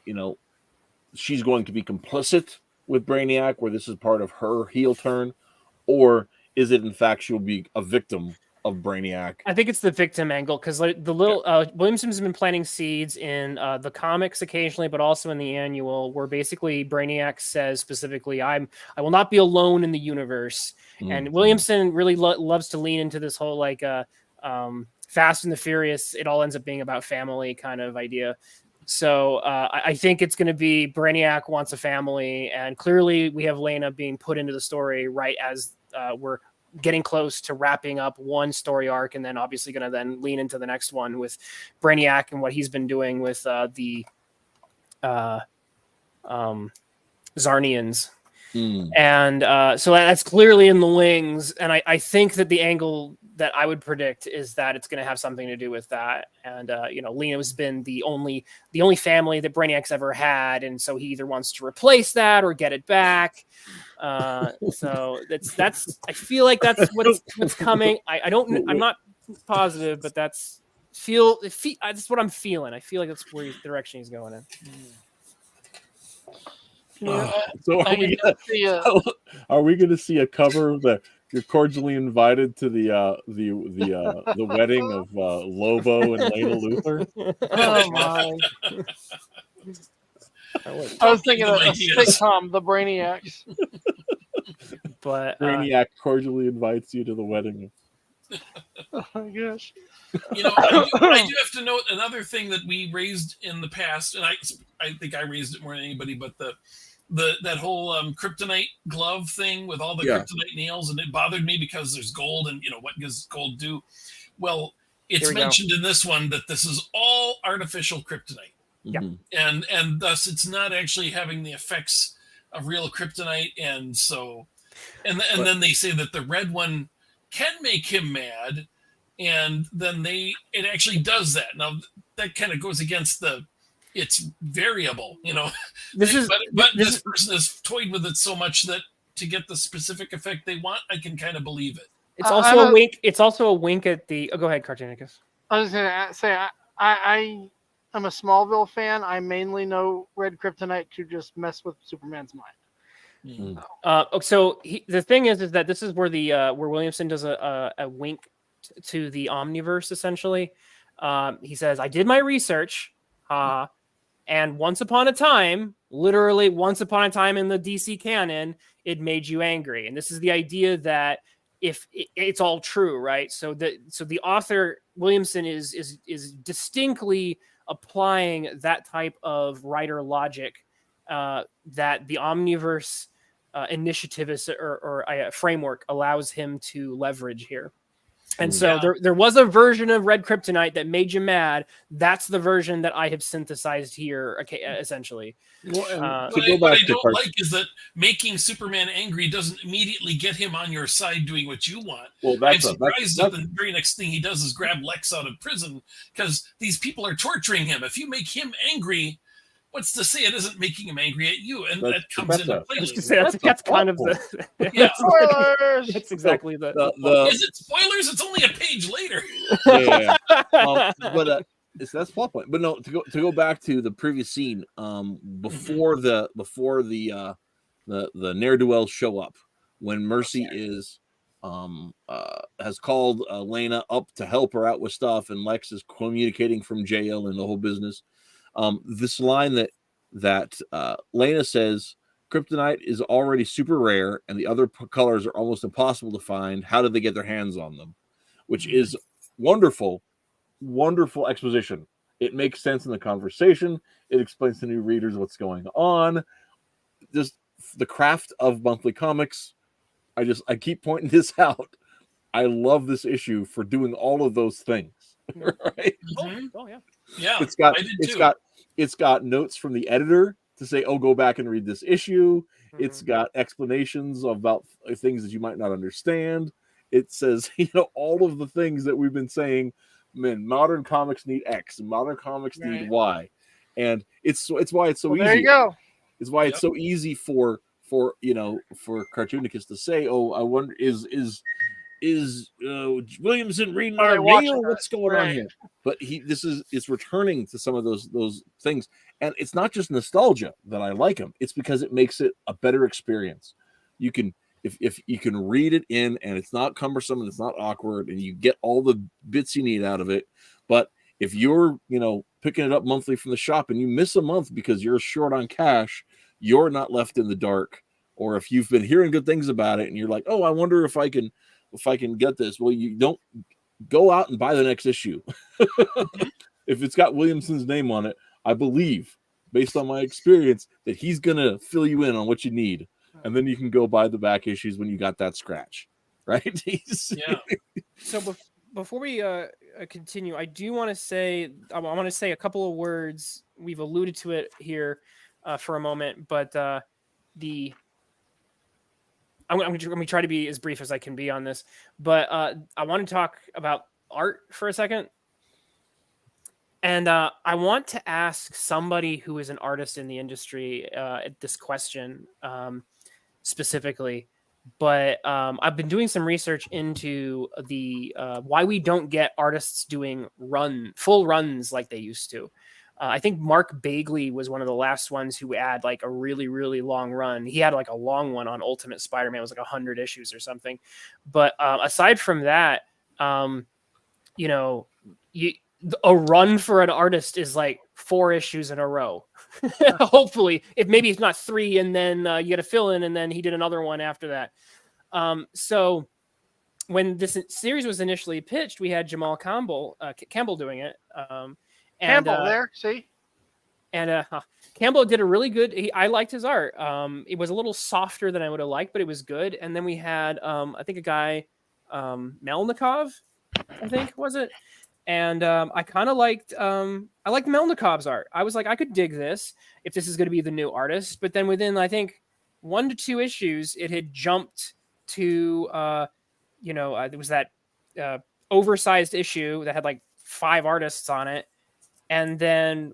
you know, she's going to be complicit with Brainiac, where this is part of her heel turn, or is it in fact she'll be a victim of Brainiac? I think it's the victim angle because like the little Williamson's been planting seeds in the comics occasionally, but also in the annual, where basically Brainiac says specifically, I will not be alone in the universe." And Williamson really loves to lean into this whole like Fast and the Furious. It all ends up being about family kind of idea. So I think it's going to be Brainiac wants a family, and clearly we have Lena being put into the story right as we're getting close to wrapping up one story arc, and then obviously going to then lean into the next one with Brainiac and what he's been doing with the Zarnians. And so that's clearly in the wings, and I think that the angle that I would predict is that it's going to have something to do with that. And you know, Lena's been the only family that Brainiac's ever had, and so he either wants to replace that or get it back. So that's I feel like that's what's coming. I'm not positive, but that's what I'm feeling. I feel like that's where the direction he's going in. So are we going to see a cover of the "You're cordially invited to the wedding of Lobo and Lena Luthor"? Oh my! I was thinking of a sitcom, The Brainiacs. But Brainiac cordially invites you to the wedding. Oh my gosh! You know, I do have to note another thing that we raised in the past, and I think I raised it more than anybody, but that whole kryptonite glove thing with all the kryptonite nails, and it bothered me because there's gold, and you know, what does gold do? Well, it's mentioned in this one that this is all artificial kryptonite. Yeah. And thus it's not actually having the effects of real kryptonite, and so and then they say that the red one can make him mad, and then it actually does that. Now that kind of goes against it's variable, you know. This person has toyed with it so much that to get the specific effect they want, I can kind of believe it. It's also a wink. It's also a wink at the. Oh, go ahead, Cartoonicus. I was gonna say I am a Smallville fan. I mainly know red kryptonite to just mess with Superman's mind. So the thing is that this is where where Williamson does a wink to the Omniverse. Essentially, he says, "I did my research." And once upon a time, literally once upon a time in the DC canon, it made you angry. And this is the idea that if it's all true, right? So the author Williamson is distinctly applying that type of writer logic that the Omniverse initiative or framework allows him to leverage here. And so there was a version of red kryptonite that made you mad. That's the version that I have synthesized here, essentially. What I don't like is that making Superman angry doesn't immediately get him on your side doing what you want. Well, I'm surprised that the very next thing he does is grab Lex out of prison, because these people are torturing him. If you make him angry, what's to say it isn't making him angry at you? And that comes into play. That's kind of the spoilers. That's exactly the Is it spoilers? It's only a page later. But that's plot point. But no, to go back to the previous scene, before the ne'er-do-wells show up, when Mercy has called Lena up to help her out with stuff, and Lex is communicating from jail and the whole business. This line that Lena says, kryptonite is already super rare and the other colors are almost impossible to find. How did they get their hands on them? Which is wonderful, wonderful exposition. It makes sense in the conversation. It explains to new readers what's going on. Just the craft of monthly comics. I keep pointing this out. I love this issue for doing all of those things. Right? Mm-hmm. Yeah. It's got notes from the editor to say, "Oh, go back and read this issue." Mm-hmm. It's got explanations about things that you might not understand. It says, all of the things that we've been saying. Man, modern comics need X, and modern comics need Y, and it's why it's so easy. There you go. It's why it's so easy for cartoonists to say, "Oh, I wonder is Williamson reading our mail? What's going on here?" But it's returning to some of those things, and it's not just nostalgia that I like him. It's because it makes it a better experience. You can if you can read it in, and it's not cumbersome and it's not awkward, and you get all the bits you need out of it. But if you're picking it up monthly from the shop and you miss a month because you're short on cash, you're not left in the dark. Or if you've been hearing good things about it and you're like, "Oh, I wonder if I can get this." Well, you don't go out and buy the next issue. If it's got Williamson's name on it, I believe, based on my experience, that he's going to fill you in on what you need. And then you can go buy the back issues when you got that scratch. Right? So before we continue, I do want to say, I want to say a couple of words. We've alluded to it here for a moment, but I'm going to try to be as brief as I can be on this, but I want to talk about art for a second. And I want to ask somebody who is an artist in the industry this question specifically, but I've been doing some research into the why we don't get artists doing full runs like they used to. I think Mark Bagley was one of the last ones who had like a really, really long run. He had like a long one on Ultimate Spider-Man. It was like 100 issues or something. But aside from that, a run for an artist is like 4 issues in a row. Hopefully, if maybe it's not 3, and then you get a fill in, and then he did another one after that. So when this series was initially pitched, we had Jamal Campbell doing it. Campbell there, see? And Campbell did a really good. I liked his art. It was a little softer than I would have liked, but it was good. And then we had, I think, a guy, Melnikov, I think, was it? And I kind of liked. I liked Melnikov's art. I was like, I could dig this if this is going to be the new artist. But then within, I think, 1 to 2 issues, it had jumped to, there was that oversized issue that had like 5 artists on it. And then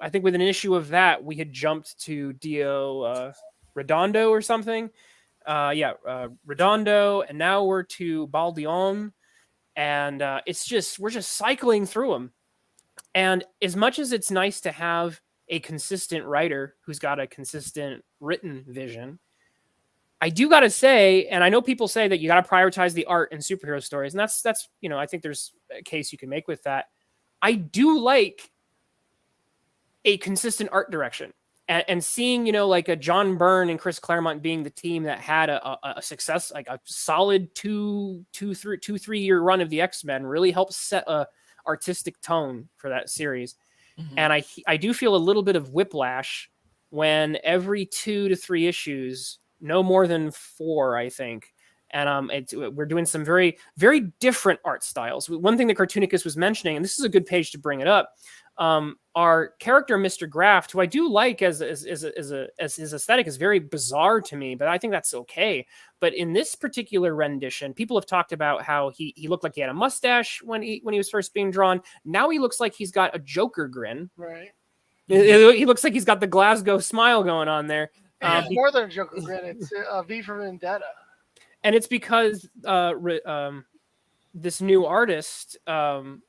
I think with an issue of that, we had jumped to Dio Redondo or something. Redondo. And now we're to Baldion. And we're just cycling through them. And as much as it's nice to have a consistent writer who's got a consistent written vision, I do got to say, and I know people say that you got to prioritize the art in superhero stories. And that's I think there's a case you can make with that. I do like a consistent art direction, and seeing, like a John Byrne and Chris Claremont being the team that had a success, like a solid 2-3 year run of the X-Men really helps set a artistic tone for that series. Mm-hmm. And I do feel a little bit of whiplash when every 2 to 3 issues, no more than 4, I think. And we're doing some very, very different art styles. One thing that Cartoonicus was mentioning, and this is a good page to bring it up, our character, Mr. Graft, who I do like as his aesthetic is very bizarre to me, but I think that's okay. But in this particular rendition, people have talked about how he looked like he had a mustache when he was first being drawn. Now he looks like he's got a Joker grin. Right. He looks like he's got the Glasgow smile going on there. It's more than a Joker grin. It's V for Vendetta. And it's because this new artist Baldion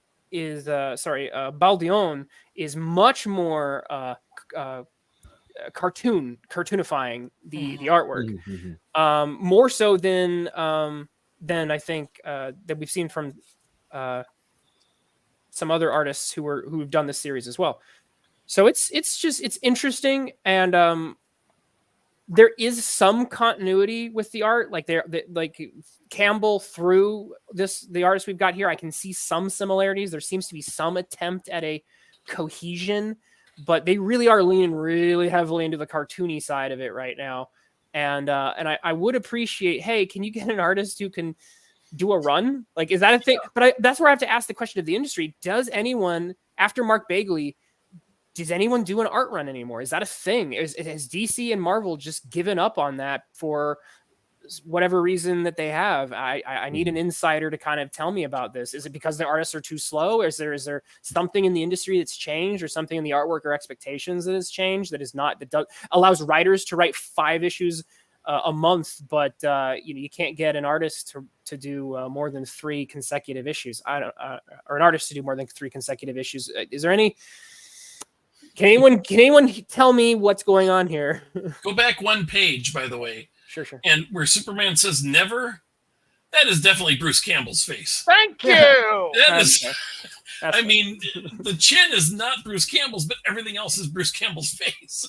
is much more cartoonifying the artwork, mm-hmm. More so than I think that we've seen from some other artists who've done this series as well. So it's interesting, and there is some continuity with the art. Like like Campbell through the artists we've got here, I can see some similarities. There seems to be some attempt at a cohesion, but they really are leaning really heavily into the cartoony side of it right now. And I would appreciate, hey, can you get an artist who can do a run? Like, is that a thing? But that's where I have to ask the question of the industry. Does anyone, after Mark Bagley, does anyone do an art run anymore? Is that a thing? Has DC and Marvel just given up on that for whatever reason that they have? I need an insider to kind of tell me about this. Is it because the artists are too slow? Is there something in the industry that's changed, or something in the artwork or expectations that has changed that allows writers to write 5 issues a month, but you can't get an artist to do more than 3 consecutive issues? Or an artist to do more than 3 consecutive issues. Is there any? Can anyone tell me what's going on here? Go back 1 page, by the way. Sure. And where Superman says never, that is definitely Bruce Campbell's face. Thank you. That is. I mean, the chin is not Bruce Campbell's, but everything else is Bruce Campbell's face.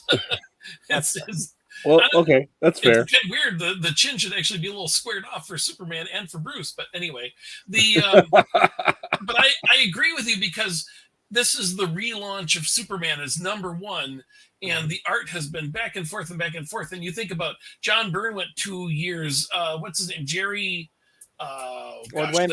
Well, okay, that's fair. It's kind of weird. The chin should actually be a little squared off for Superman and for Bruce. But anyway, but I agree with you, because this is the relaunch of Superman as #1, and the art has been back and forth and back and forth. And you think about John Byrne went 2 years. What's his name? Jerry. Ordway.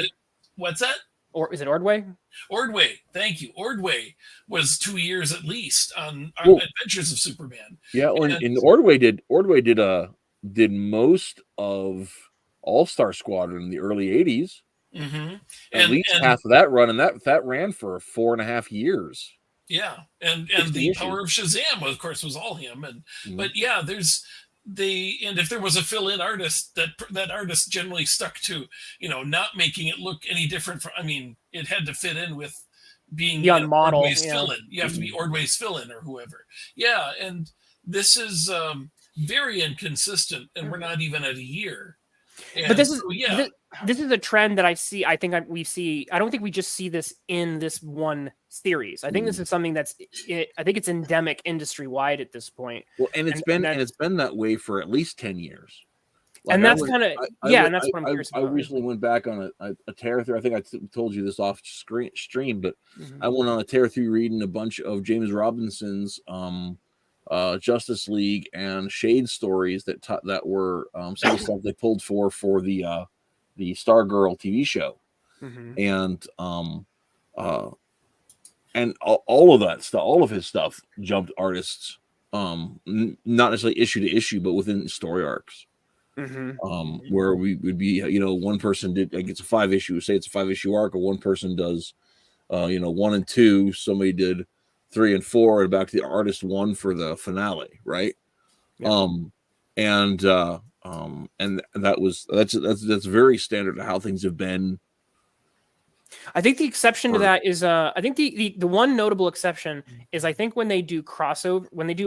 What's that? Or is it Ordway? Ordway. Thank you. Ordway was 2 years at least on Adventures of Superman. Yeah, and Ordway did most of All-Star Squadron in the early '80s. Mm-hmm. At least half of that run, and that ran for 4.5 years. Yeah, and the Power of Shazam, of course, was all him. And but yeah, and if there was a fill-in artist, that artist generally stuck to not making it look any different. I mean, it had to fit in with being model. Ordway's fill-in. You have to be Ordway's fill-in or whoever. Yeah, and this is very inconsistent, and we're not even at a year. And but this is a trend that I see. I think we see. I don't think we just see this in this one series. I think this is something I think it's endemic industry wide at this point. Well, and it's been that way for at least 10 years. Like, and that's kind of and that's what I'm curious about. I recently went back on a tear through. I think I told you this off stream, but I went on a tear through reading a bunch of James Robinson's Justice League and Shade stories that were some of the stuff they pulled for the Stargirl TV show, and all of that stuff, all of his stuff jumped artists, not necessarily issue to issue, but within story arcs, where we would be, one person gets a 5-issue, say it's a 5-issue arc, or one person does, 1 and 2, somebody did 3 and 4, and back to the artist 1 for the finale, right? Yeah. And that's very standard to how things have been. I think the exception to that is I think the one notable exception is, I think when they do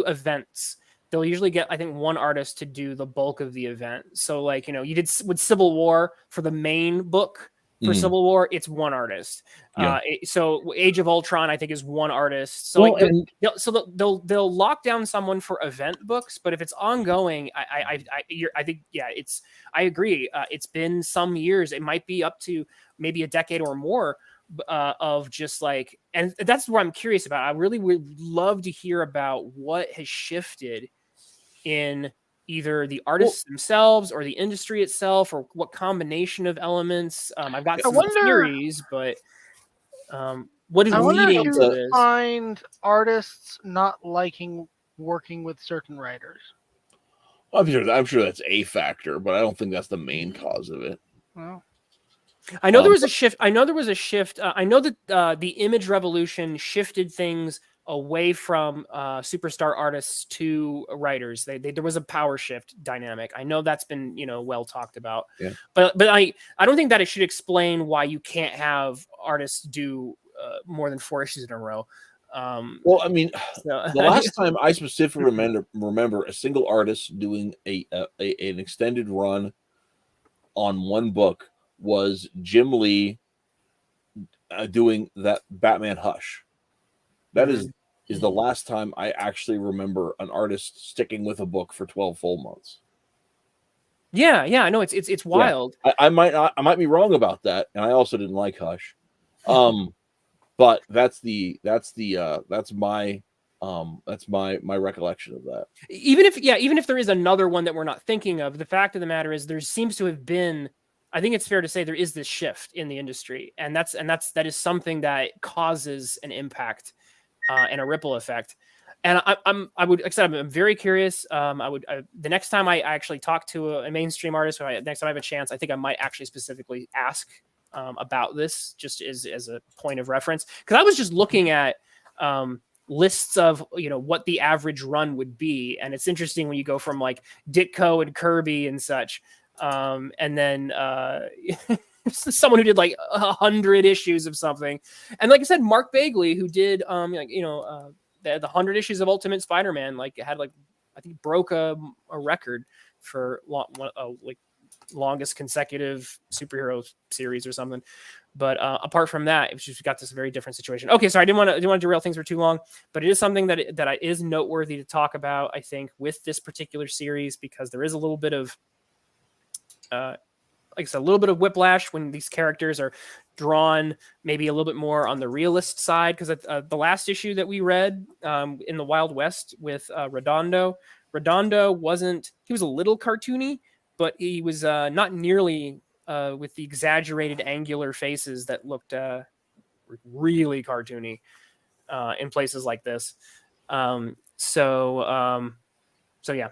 events, they'll usually get, I think, one artist to do the bulk of the event. So like, you did with Civil War for the main book. For Civil War, it's one artist. Yeah. So Age of Ultron, I think, is one artist. So they'll lock down someone for event books, but if it's ongoing, I think I agree. It's been some years. It might be up to maybe a decade or more of just like, and that's what I'm curious about. I really would love to hear about what has shifted in either the artists themselves or the industry itself, or what combination of elements. I've got some theories, but what is leading to this? Find artists not liking working with certain writers. I'm sure that's a factor, but I don't think that's the main cause of it. Well, I know there was a shift. I know that the Image Revolution shifted things away from superstar artists to writers. There was a power shift dynamic. I know that's been well talked about. Yeah. But I don't think that it should explain why you can't have artists do more than 4 issues in a row. Well, I mean, the last time I specifically remember a single artist doing an extended run on one book was Jim Lee doing that Batman Hush. That is is the last time I actually remember an artist sticking with a book for 12 full months. Yeah, I know it's wild. Yeah. I might be wrong about that, and I also didn't like Hush. But that's my recollection of that. Even if there is another one that we're not thinking of, the fact of the matter is there seems to have been, I think it's fair to say there is this shift in the industry, and that is something that causes an impact and a ripple effect. And I'm very curious. The next time I actually talk to a mainstream artist, next time I have a chance, I think I might actually specifically ask about this, just as a point of reference, because I was just looking at lists of what the average run would be, and it's interesting when you go from like Ditko and Kirby and such, and then someone who did like 100 issues of something, and like I said, Mark Bagley, who did the 100 issues of Ultimate Spider-Man, like had like I think broke a record for longest consecutive superhero series or something. But apart from that, it's just got this very different situation. Okay, so I didn't want to derail things for too long, but it is something that is noteworthy to talk about, I think, with this particular series, because there is a little bit of like I said, a little bit of whiplash when these characters are drawn maybe a little bit more on the realist side. Because the last issue that we read in the Wild West with Redondo he was a little cartoony, but he was not nearly with the exaggerated angular faces that looked really cartoony in places like this. So yeah.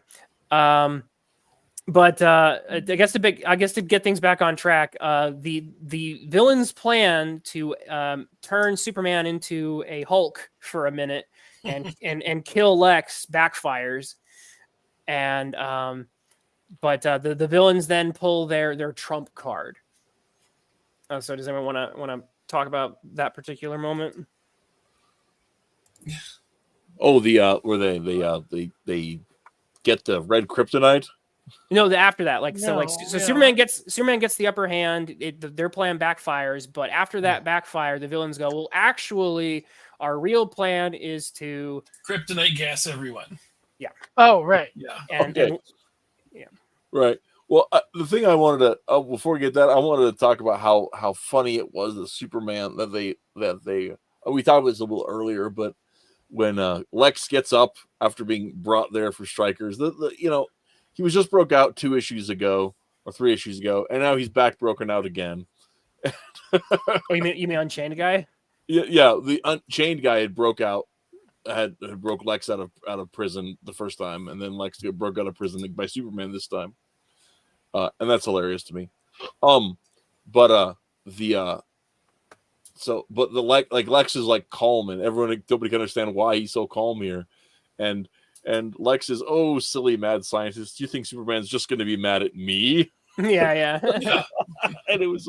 But I guess to get things back on track, the villain's plan to turn Superman into a Hulk for a minute and kill Lex backfires, and but the villains then pull their trump card. So does anyone want to talk about that particular moment? Oh, where they get the red kryptonite. No, after that, Superman gets the upper hand. Their plan backfires, but after that backfire, the villains go, well, actually, our real plan is to kryptonite gas everyone. Yeah. Oh, right. Yeah. Yeah. Right. Well, the thing I wanted to before we get that, I wanted to talk about how funny it was that Superman that they we talked about this a little earlier, but when Lex gets up after being brought there for strikers, he was just broke out 2 issues ago or 3 issues ago, and now he's back broken out again. Oh, you mean Unchained guy? Yeah. The Unchained guy had broke Lex out of prison the first time, and then Lex got broke out of prison by Superman this time, and that's hilarious to me. Lex is like calm, and nobody can understand why he's so calm here, and Lex is, oh, silly mad scientist, do you think Superman's just going to be mad at me? Yeah. And it was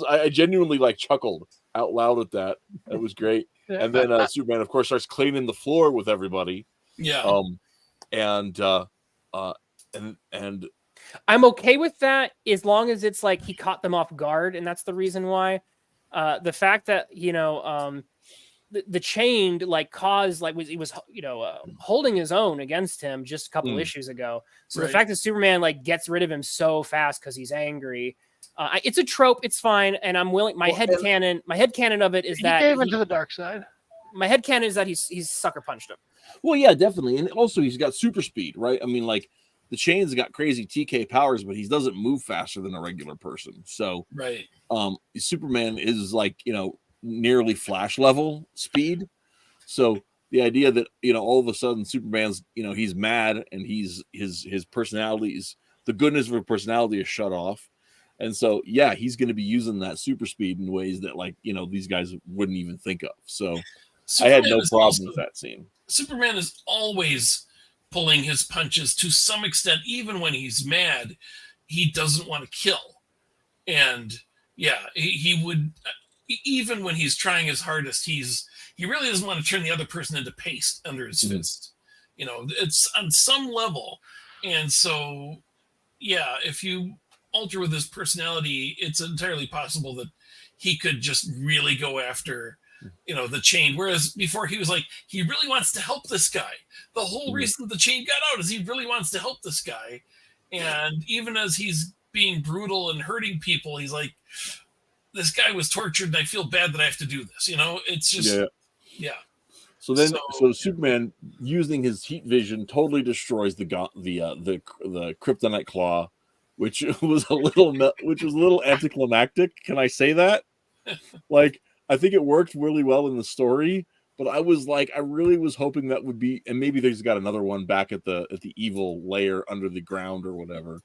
I genuinely like chuckled out loud at that. It was great. And then Superman, of course, starts cleaning the floor with everybody. Yeah. And I'm okay with that as long as it's like he caught them off guard, and that's the reason why. The fact that the Chained caused he was holding his own against him just a couple issues ago. So right. The fact that Superman gets rid of him so fast because he's angry, it's a trope. It's fine, and I'm willing. My headcanon of it is that he gave into the dark side. My headcanon is that he's sucker punched him. Well, yeah, definitely, and also he's got super speed, right? I mean, the Chain's got crazy TK powers, but he doesn't move faster than a regular person. So, right. Superman is nearly Flash level speed. So the idea that all of a sudden Superman's he's mad and his personalities, the goodness of her personality is shut off, and so he's going to be using that super speed in ways that these guys wouldn't even think of. So Superman, I had no problem with that scene. Superman is always pulling his punches to some extent. Even when he's mad, he doesn't want to kill, and he would. Even when he's trying his hardest, he really doesn't want to turn the other person into paste under his fist. It's on some level. And so, if you alter with his personality, it's entirely possible that he could just really go after the chain. Whereas before he was like, he really wants to help this guy. The whole reason the chain got out is he really wants to help this guy. And even as he's being brutal and hurting people, he's like, this guy was tortured and I feel bad that I have to do this. It's just, yeah. So Superman, using his heat vision, totally destroys the kryptonite claw, which was a little anticlimactic. Can I say that? Like, I think it worked really well in the story, but I really was hoping that would be, and maybe there's got another one back at the evil lair under the ground or whatever.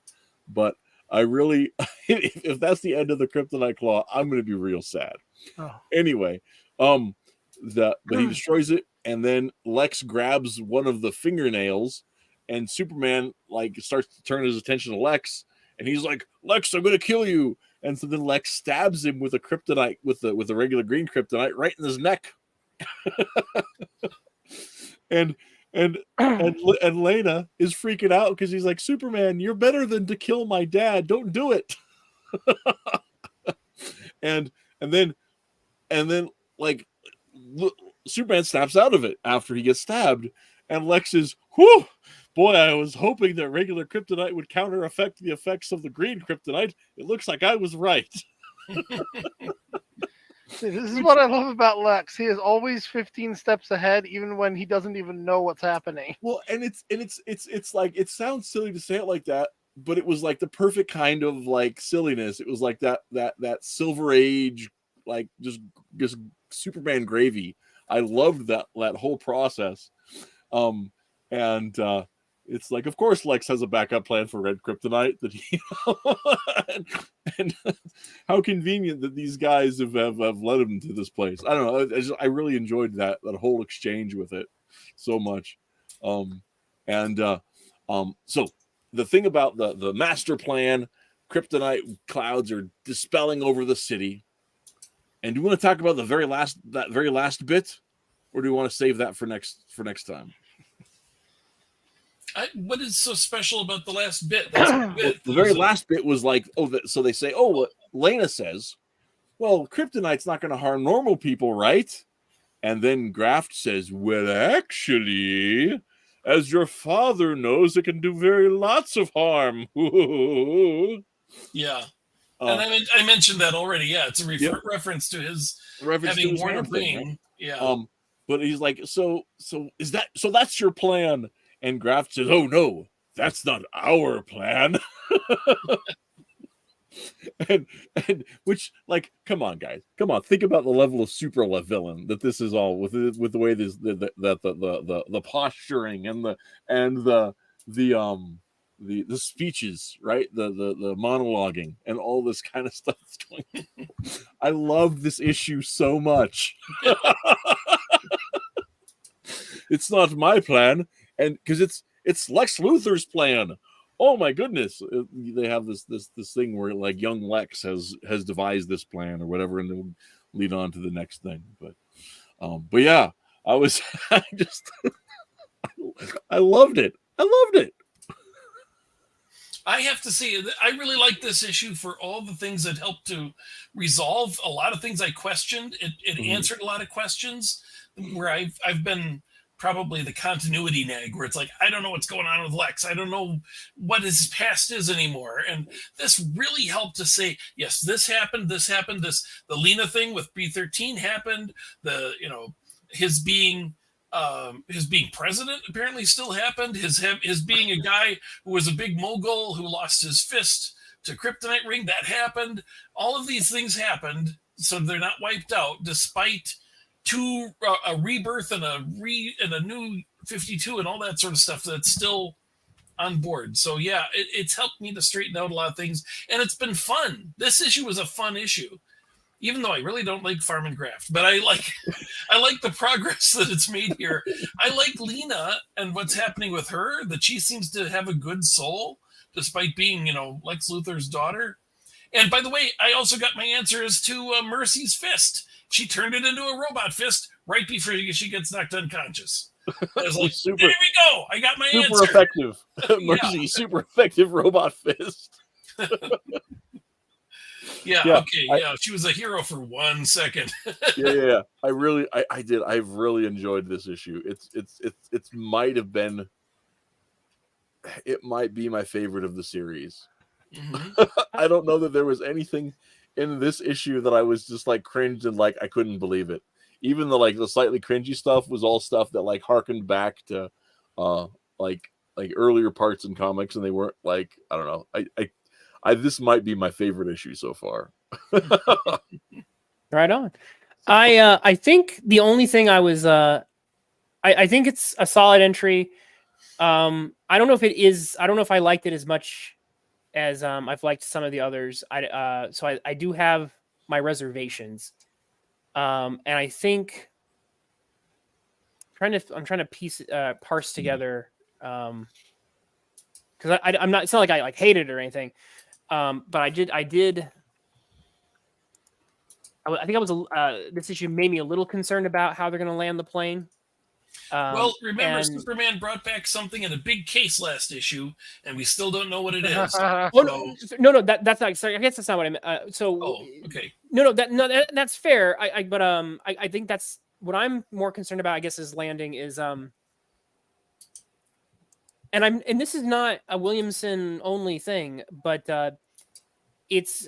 But I really, if that's the end of the kryptonite claw, I'm going to be real sad. Oh. Anyway, but he destroys it, and then Lex grabs one of the fingernails, and Superman starts to turn his attention to Lex, and he's like, "Lex, I'm going to kill you." And so then Lex stabs him with a kryptonite, with the regular green kryptonite, right in his neck. and Lena is freaking out because he's like, "Superman, you're better than to kill my dad. Don't do it." and then Superman snaps out of it after he gets stabbed, and Lex is, "Whew, boy, I was hoping that regular kryptonite would counter-effect the effects of the green kryptonite. It looks like I was right." See, this is what I love about Lex. He is always 15 steps ahead, even when he doesn't even know what's happening. Well, and it's like, it sounds silly to say it like that, but it was like the perfect kind of like silliness. It was like that Silver Age, like just Superman gravy. I loved that whole process. It's like, of course, Lex has a backup plan for red kryptonite that he, and how convenient that these guys have led him to this place. I don't know. I really enjoyed that whole exchange with it so much. So the thing about the master plan, kryptonite clouds are dispelling over the city. And do you want to talk about that very last bit, or do you want to save that for next time? What is so special about the last bit? The very last bit was like, so they say, Lena says, well, kryptonite's not going to harm normal people, right? And then Graft says, well, actually, as your father knows, it can do very lots of harm. Yeah. And I mentioned that already. Yeah, it's a reference to his having worn a ring. Right? Yeah. But he's like, so that's your plan. And Graft says, oh, no, that's not our plan. and which, like, come on, guys. Come on. Think about the level of super villain that this is all with the way this the posturing and the speeches, right? The monologuing and all this kind of stuff that's going on. I love this issue so much. It's not my plan. And because it's Lex Luthor's plan. Oh my goodness. They have this thing where like young Lex has devised this plan or whatever, and they'll lead on to the next thing. But yeah, I loved it. I have to say, I really like this issue for all the things that helped to resolve a lot of things I questioned. It answered a lot of questions where I've been probably the continuity nag, where it's like, I don't know what's going on with Lex. I don't know what his past is anymore. And this really helped to say, yes, this happened, the Lena thing with B13 happened, his being president apparently still happened, his being a guy who was a big mogul who lost his fist to kryptonite ring, that happened. All of these things happened, so they're not wiped out, despite a rebirth and a new 52 and all that sort of stuff that's still on board. So yeah, it's helped me to straighten out a lot of things, and it's been fun. This issue was a fun issue, even though I really don't like Farm and Graft, but I like the progress that it's made here. I like Lena and what's happening with her, that she seems to have a good soul despite being, Lex Luthor's daughter. And by the way, I also got my answer as to Mercy's fist. She turned it into a robot fist right before she gets knocked unconscious. I was like, there we go. I got my answer. Super effective. Mercy, super effective robot fist. Yeah. Yeah, Okay. Yeah. She was a hero for 1 second. yeah. I did. I've really enjoyed this issue. It might be my favorite of the series. Mm-hmm. I don't know that there was anything in this issue that I was just like cringed and like I couldn't believe it. Even the slightly cringy stuff was all stuff that like harkened back to uh like earlier parts in comics, and they weren't like, I don't know. I this might be my favorite issue so far. Right on. I think the only thing I think it's a solid entry. I don't know if it is. I don't know if I liked it as much as I've liked some of the others. So I do have my reservations. And I think I'm trying to parse together because I'm not. It's not like I like hated it or anything. But I did. I think I was. This issue made me a little concerned about how they're going to land the plane. Well, remember, and Superman brought back something in a big case last issue, and we still don't know what it is. well, no, that's not. Sorry, I guess that's not what I meant. Okay. No, that's fair. I think that's what I'm more concerned about. I guess is landing is and this is not a Williamson only thing, but it's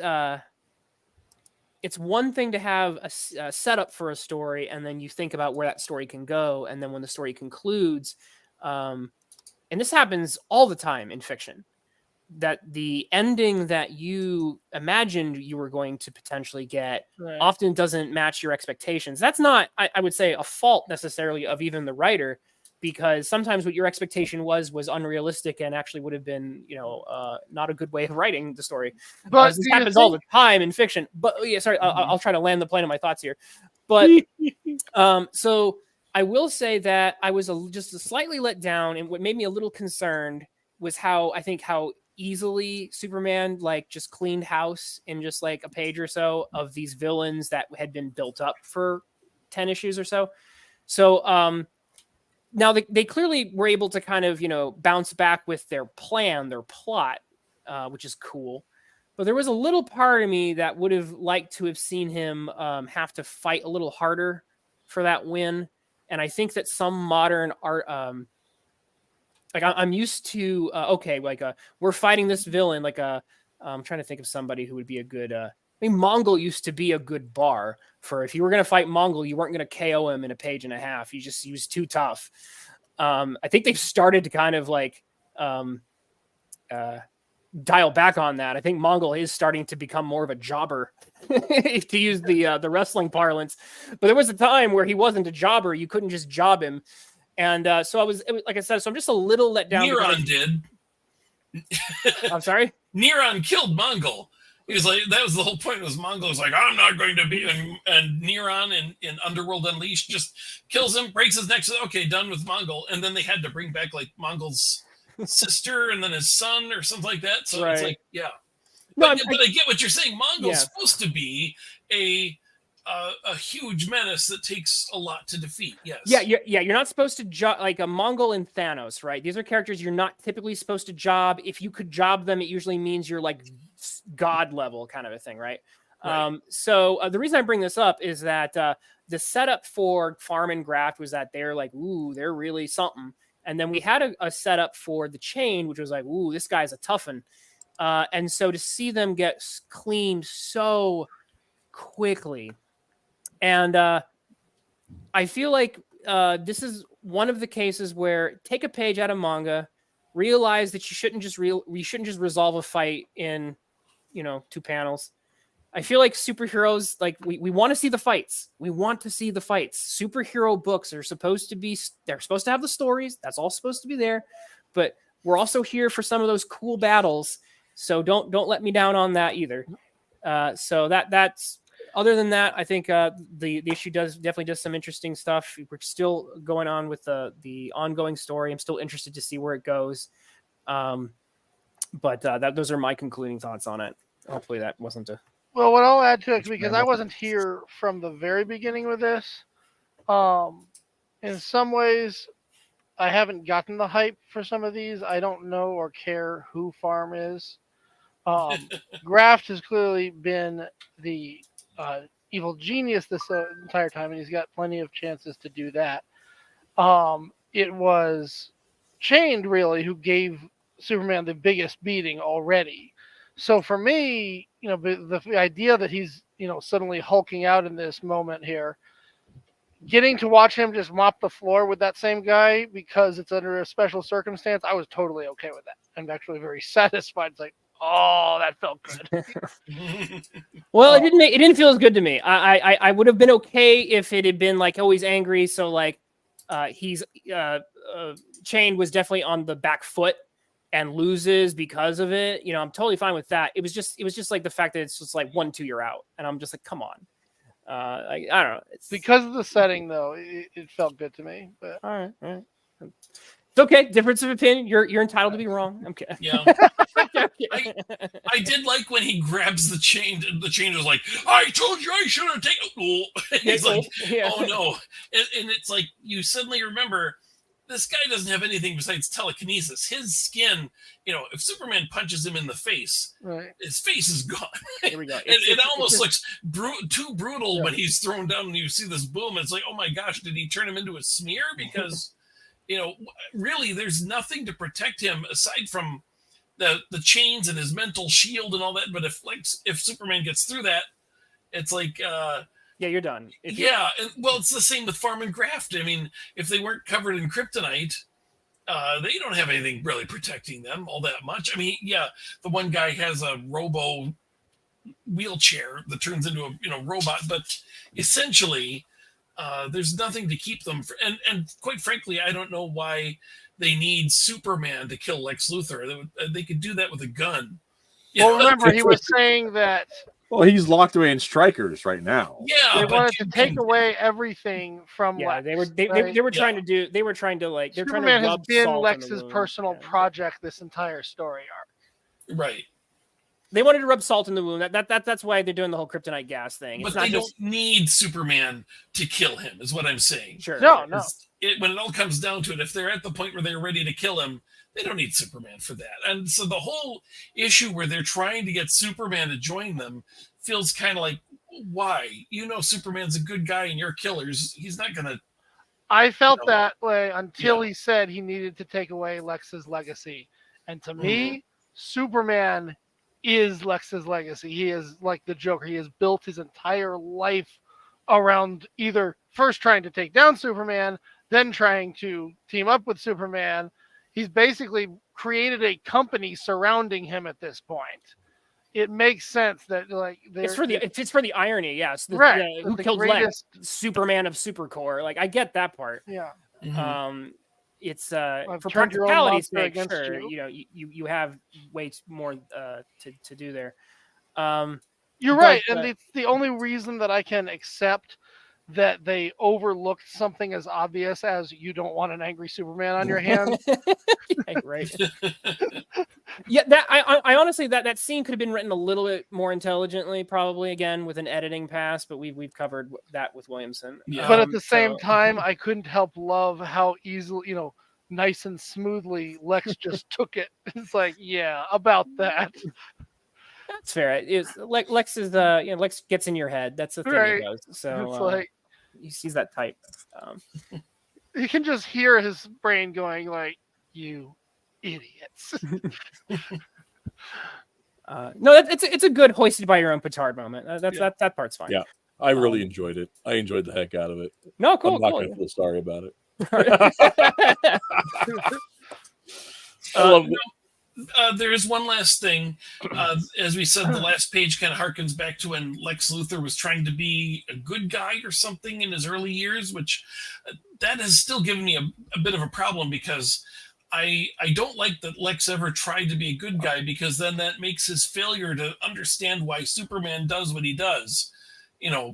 one thing to have a setup for a story, and then you think about where that story can go, and then when the story concludes, and this happens all the time in fiction, that the ending that you imagined you were going to potentially get often doesn't match your expectations. That's not, I would say, a fault necessarily of even the writer, because sometimes what your expectation was unrealistic and actually would have been, not a good way of writing the story. But this happens all the time in fiction. But yeah, sorry, I'll try to land the plane of my thoughts here. But so I will say that I was just slightly let down, and what made me a little concerned was how easily Superman like just cleaned house in just like a page or so of these villains that had been built up for 10 issues or so. So now they clearly were able to kind of, bounce back with their plan, their plot, which is cool. But there was a little part of me that would have liked to have seen him have to fight a little harder for that win. And I think that some modern art, like I'm used to, we're fighting this villain. I'm trying to think of somebody who would be a good. Mongol used to be a good bar for if you were going to fight Mongol, you weren't going to KO him in a page and a half. He was too tough. I think they've started to kind of dial back on that. I think Mongol is starting to become more of a jobber, to use the wrestling parlance. But there was a time where he wasn't a jobber. You couldn't just job him. And so it was like I said, so I'm just a little let down. Neron did. I'm sorry? Neron killed Mongol. He was like, that was the whole point, was Mongol was like, I'm not going to be, and Neron in Underworld Unleashed just kills him, breaks his neck, says, okay, done with Mongol. And then they had to bring back like Mongol's sister and then his son or something like that. So It's like, yeah. But I get what you're saying. Mongol's supposed to be a huge menace that takes a lot to defeat. Yes. Yeah. You're not supposed to job like a Mongol and Thanos, right? These are characters you're not typically supposed to job. If you could job them, it usually means you're like God level kind of a thing, right? So the reason I bring this up is that the setup for Farm and Graft was that they're like, ooh, they're really something. And then we had a setup for the Chain, which was like, ooh, this guy's a toughen. And so to see them get cleaned so quickly. And I feel like this is one of the cases where take a page out of manga, realize that you shouldn't just resolve a fight in 2 panels. I feel like superheroes, like we want to see the fights. We want to see the fights. Superhero books are supposed to have the stories. That's all supposed to be there. But we're also here for some of those cool battles. So don't let me down on that either. So that's other than that, I think the issue definitely does some interesting stuff. We're still going on with the ongoing story. I'm still interested to see where it goes. But those are my concluding thoughts on it. Hopefully that wasn't a... Well, what I'll add to it, because I wasn't here from the very beginning with this, in some ways, I haven't gotten the hype for some of these. I don't know or care who Farm is. Graft has clearly been the evil genius this entire time, and he's got plenty of chances to do that. It was Chained, really, who gave Superman the biggest beating already. So for me, the idea that he's, suddenly hulking out in this moment here, getting to watch him just mop the floor with that same guy because it's under a special circumstance, I was totally okay with that. I'm actually very satisfied. It's like, oh, that felt good. Well, it didn't feel as good to me. I would have been okay if it had been like, oh, he's angry, so like he's Chained was definitely on the back foot and loses because of it. I'm totally fine with that. It was just like the fact that it's just like 1-2, you're out, and I'm just like, come on. I don't know. It's because of the setting, though, it felt good to me. But all right. It's okay. Difference of opinion. You're entitled to be wrong. I'm kidding. Yeah. I did like when he grabs the chain. The chain was like, "I told you I should have taken." Oh. He's like, "Oh no!" And it's like you suddenly remember this guy doesn't have anything besides telekinesis. His skin, if Superman punches him in the face, right, his face is gone. Here we go. It almost looks too brutal when he's thrown down and you see this boom. It's like, oh my gosh, did he turn him into a smear? Because really, there's nothing to protect him aside from the chains and his mental shield and all that. But if Superman gets through that, it's like, yeah, you're done. It's the same with Farm and Graft. I mean, if they weren't covered in kryptonite, they don't have anything really protecting them all that much. I mean, yeah, the one guy has a robo wheelchair that turns into a robot, but essentially, there's nothing to keep them. And quite frankly, I don't know why they need Superman to kill Lex Luthor. They could do that with a gun. Well, remember, he was saying that. Well, he's locked away in Strikers right now. Yeah, they wanted to take away everything from Lex. They were trying to Superman has been Lex's personal project this entire story arc. Right. They wanted to rub salt in the wound. That's why they're doing the whole kryptonite gas thing. But they don't need Superman to kill him, is what I'm saying. Sure. No. When it all comes down to it, if they're at the point where they're ready to kill him, they don't need Superman for that. And so the whole issue where they're trying to get Superman to join them feels kind of like, why? Superman's a good guy and you're killers. He's not going to. I felt that way until he said he needed to take away Lex's legacy. And to me, Superman is Lex's legacy. He is like the Joker. He has built his entire life around either first trying to take down Superman, then trying to team up with Superman. He's basically created a company surrounding him at this point. It makes sense that it's for the irony, yes. Right. Who killed Lex? Superman of Supercorp. Like I get that part. Yeah. It's for practicality's sake, sure. You have way more to do there. You're right, and it's the only reason that I can accept that they overlooked something as obvious as you don't want an angry Superman on your hands. Right. Yeah, that I honestly that scene could have been written a little bit more intelligently, probably again with an editing pass, but we've covered that with Williamson. Yeah. But at the same time, I couldn't help love how easily, nice and smoothly Lex just took it. It's like, yeah, about that. That's fair. Lex is Lex gets in your head. That's the thing he does. So it's like he's that type. You can just hear his brain going like, "You idiots." No, it's a good hoisted by your own petard moment. That part's fine. Yeah, I really enjoyed it. I enjoyed the heck out of it. No, cool. I'm not going to feel sorry about it. I love it. There is one last thing. As we said, the last page kind of harkens back to when Lex Luthor was trying to be a good guy or something in his early years, which that has still given me a bit of a problem because I don't like that Lex ever tried to be a good guy, because then that makes his failure to understand why Superman does what he does,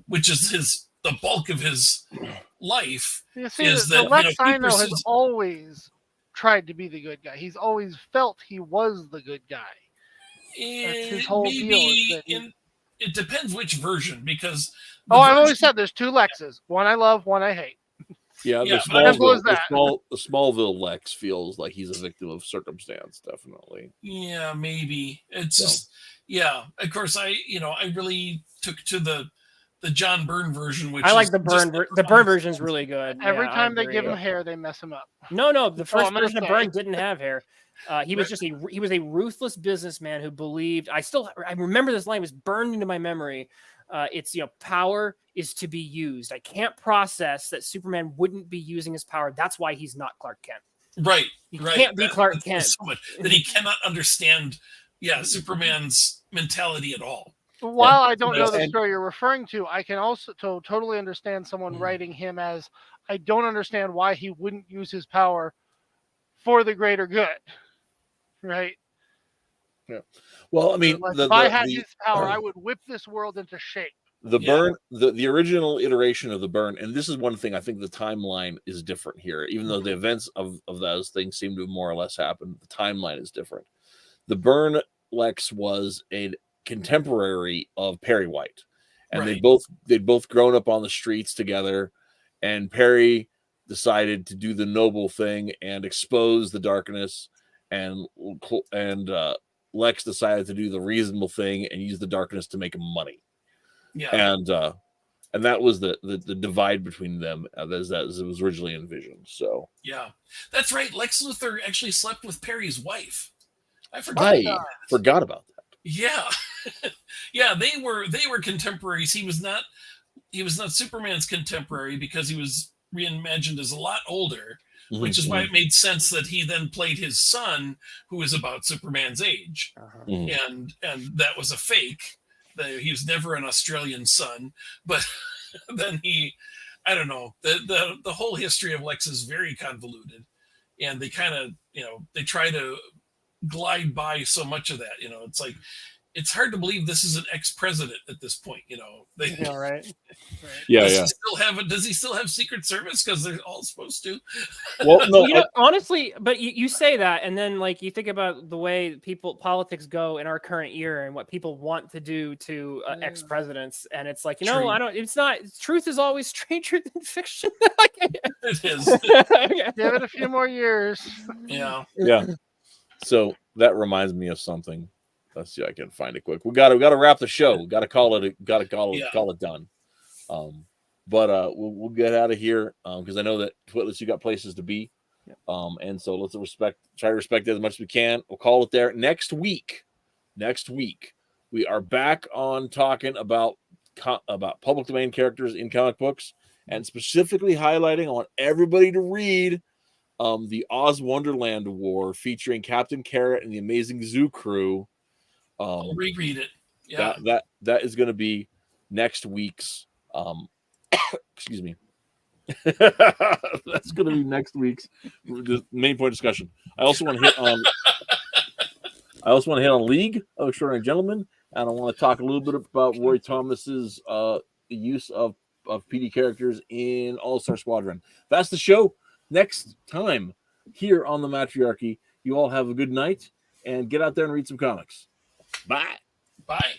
which is the bulk of his life. The Lex I know has always tried to be the good guy. He's always felt he was the good guy. That's his whole deal. It depends which version, because I've always said there's two Lexes. One I love, one I hate. Yeah, Yeah, the but Simple as Smallville, that. the Smallville Lex feels like he's a victim of circumstance, definitely. yeah, maybe it's So. just yeah. Of course, I really took to the John Byrne version, which I like is the just Burn. The Burn version's really good. Every Yeah, I time they give agree. him hair, they mess him up. No, the That's all first I'm gonna version of say. Byrne didn't have hair. He was just he was a ruthless businessman who believed. I remember this line, it was burned into my memory. It's power is to be used. I can't process that Superman wouldn't be using his power. That's why he's not Clark Kent. Right. He can't be Clark That Kent. so much, that he cannot understand. Yeah, Superman's mentality at all. While I don't know the And- story you're referring to, I can also totally understand someone writing him as, I don't understand why he wouldn't use his power for the greater good. Right? Yeah. Well, I mean, Like, if I had his power, I would whip this world into shape. the Yeah. Byrne, the original iteration of the Byrne, and this is one thing I think the timeline is different here, even though the events of those things seem to have more or less happened. The timeline is different. The Byrne Lex was a contemporary of Perry White, and Right. they'd both grown up on the streets together, and Perry decided to do the noble thing and expose the darkness, and Lex decided to do the reasonable thing and use the darkness to make money. Yeah. And that was the divide between them as it was originally envisioned. So Yeah. That's right. Lex Luthor actually slept with Perry's wife. I forgot. I forgot about that. Yeah. Yeah, they were contemporaries. He was not Superman's contemporary because he was reimagined as a lot older, which is why it made sense that he then played his son, who was about Superman's age. And that was a fake. He was never an Australian son, but then I don't know. The whole history of Lex is very convoluted, and they kind of, they try to glide by so much of that. It's like, it's hard to believe this is an ex-president at this point. Right. Yeah, Does he still have Secret Service? Because they're all supposed to. Well, no, honestly, but you say that, and then like you think about the way politics go in our current year and what people want to do to ex-presidents, and it's like, True. it's not. Truth is always stranger than fiction. It is. Give it a few more years. Yeah. Yeah. So that reminds me of something. Let's see if I can find it quick. We got to wrap the show. Got to call it done. But we'll get out of here because I know that Twitless, you got places to be. And so let's try to respect it as much as we can. We'll call it there. Next week, we are back on talking about public domain characters in comic books, and specifically highlighting, I want everybody to read the Oz Wonderland War featuring Captain Carrot and the Amazing Zoo Crew. I'll reread it. Yeah. That is going to be next week's excuse me. That's going to be next week's main point discussion. I also want to hit on League of Extraordinary Gentlemen, and I want to talk a little bit about Roy Thomas's use of PD characters in All-Star Squadron. That's the show. Next time here on the Mattriarchy. You all have a good night and get out there and read some comics. Bye. Bye.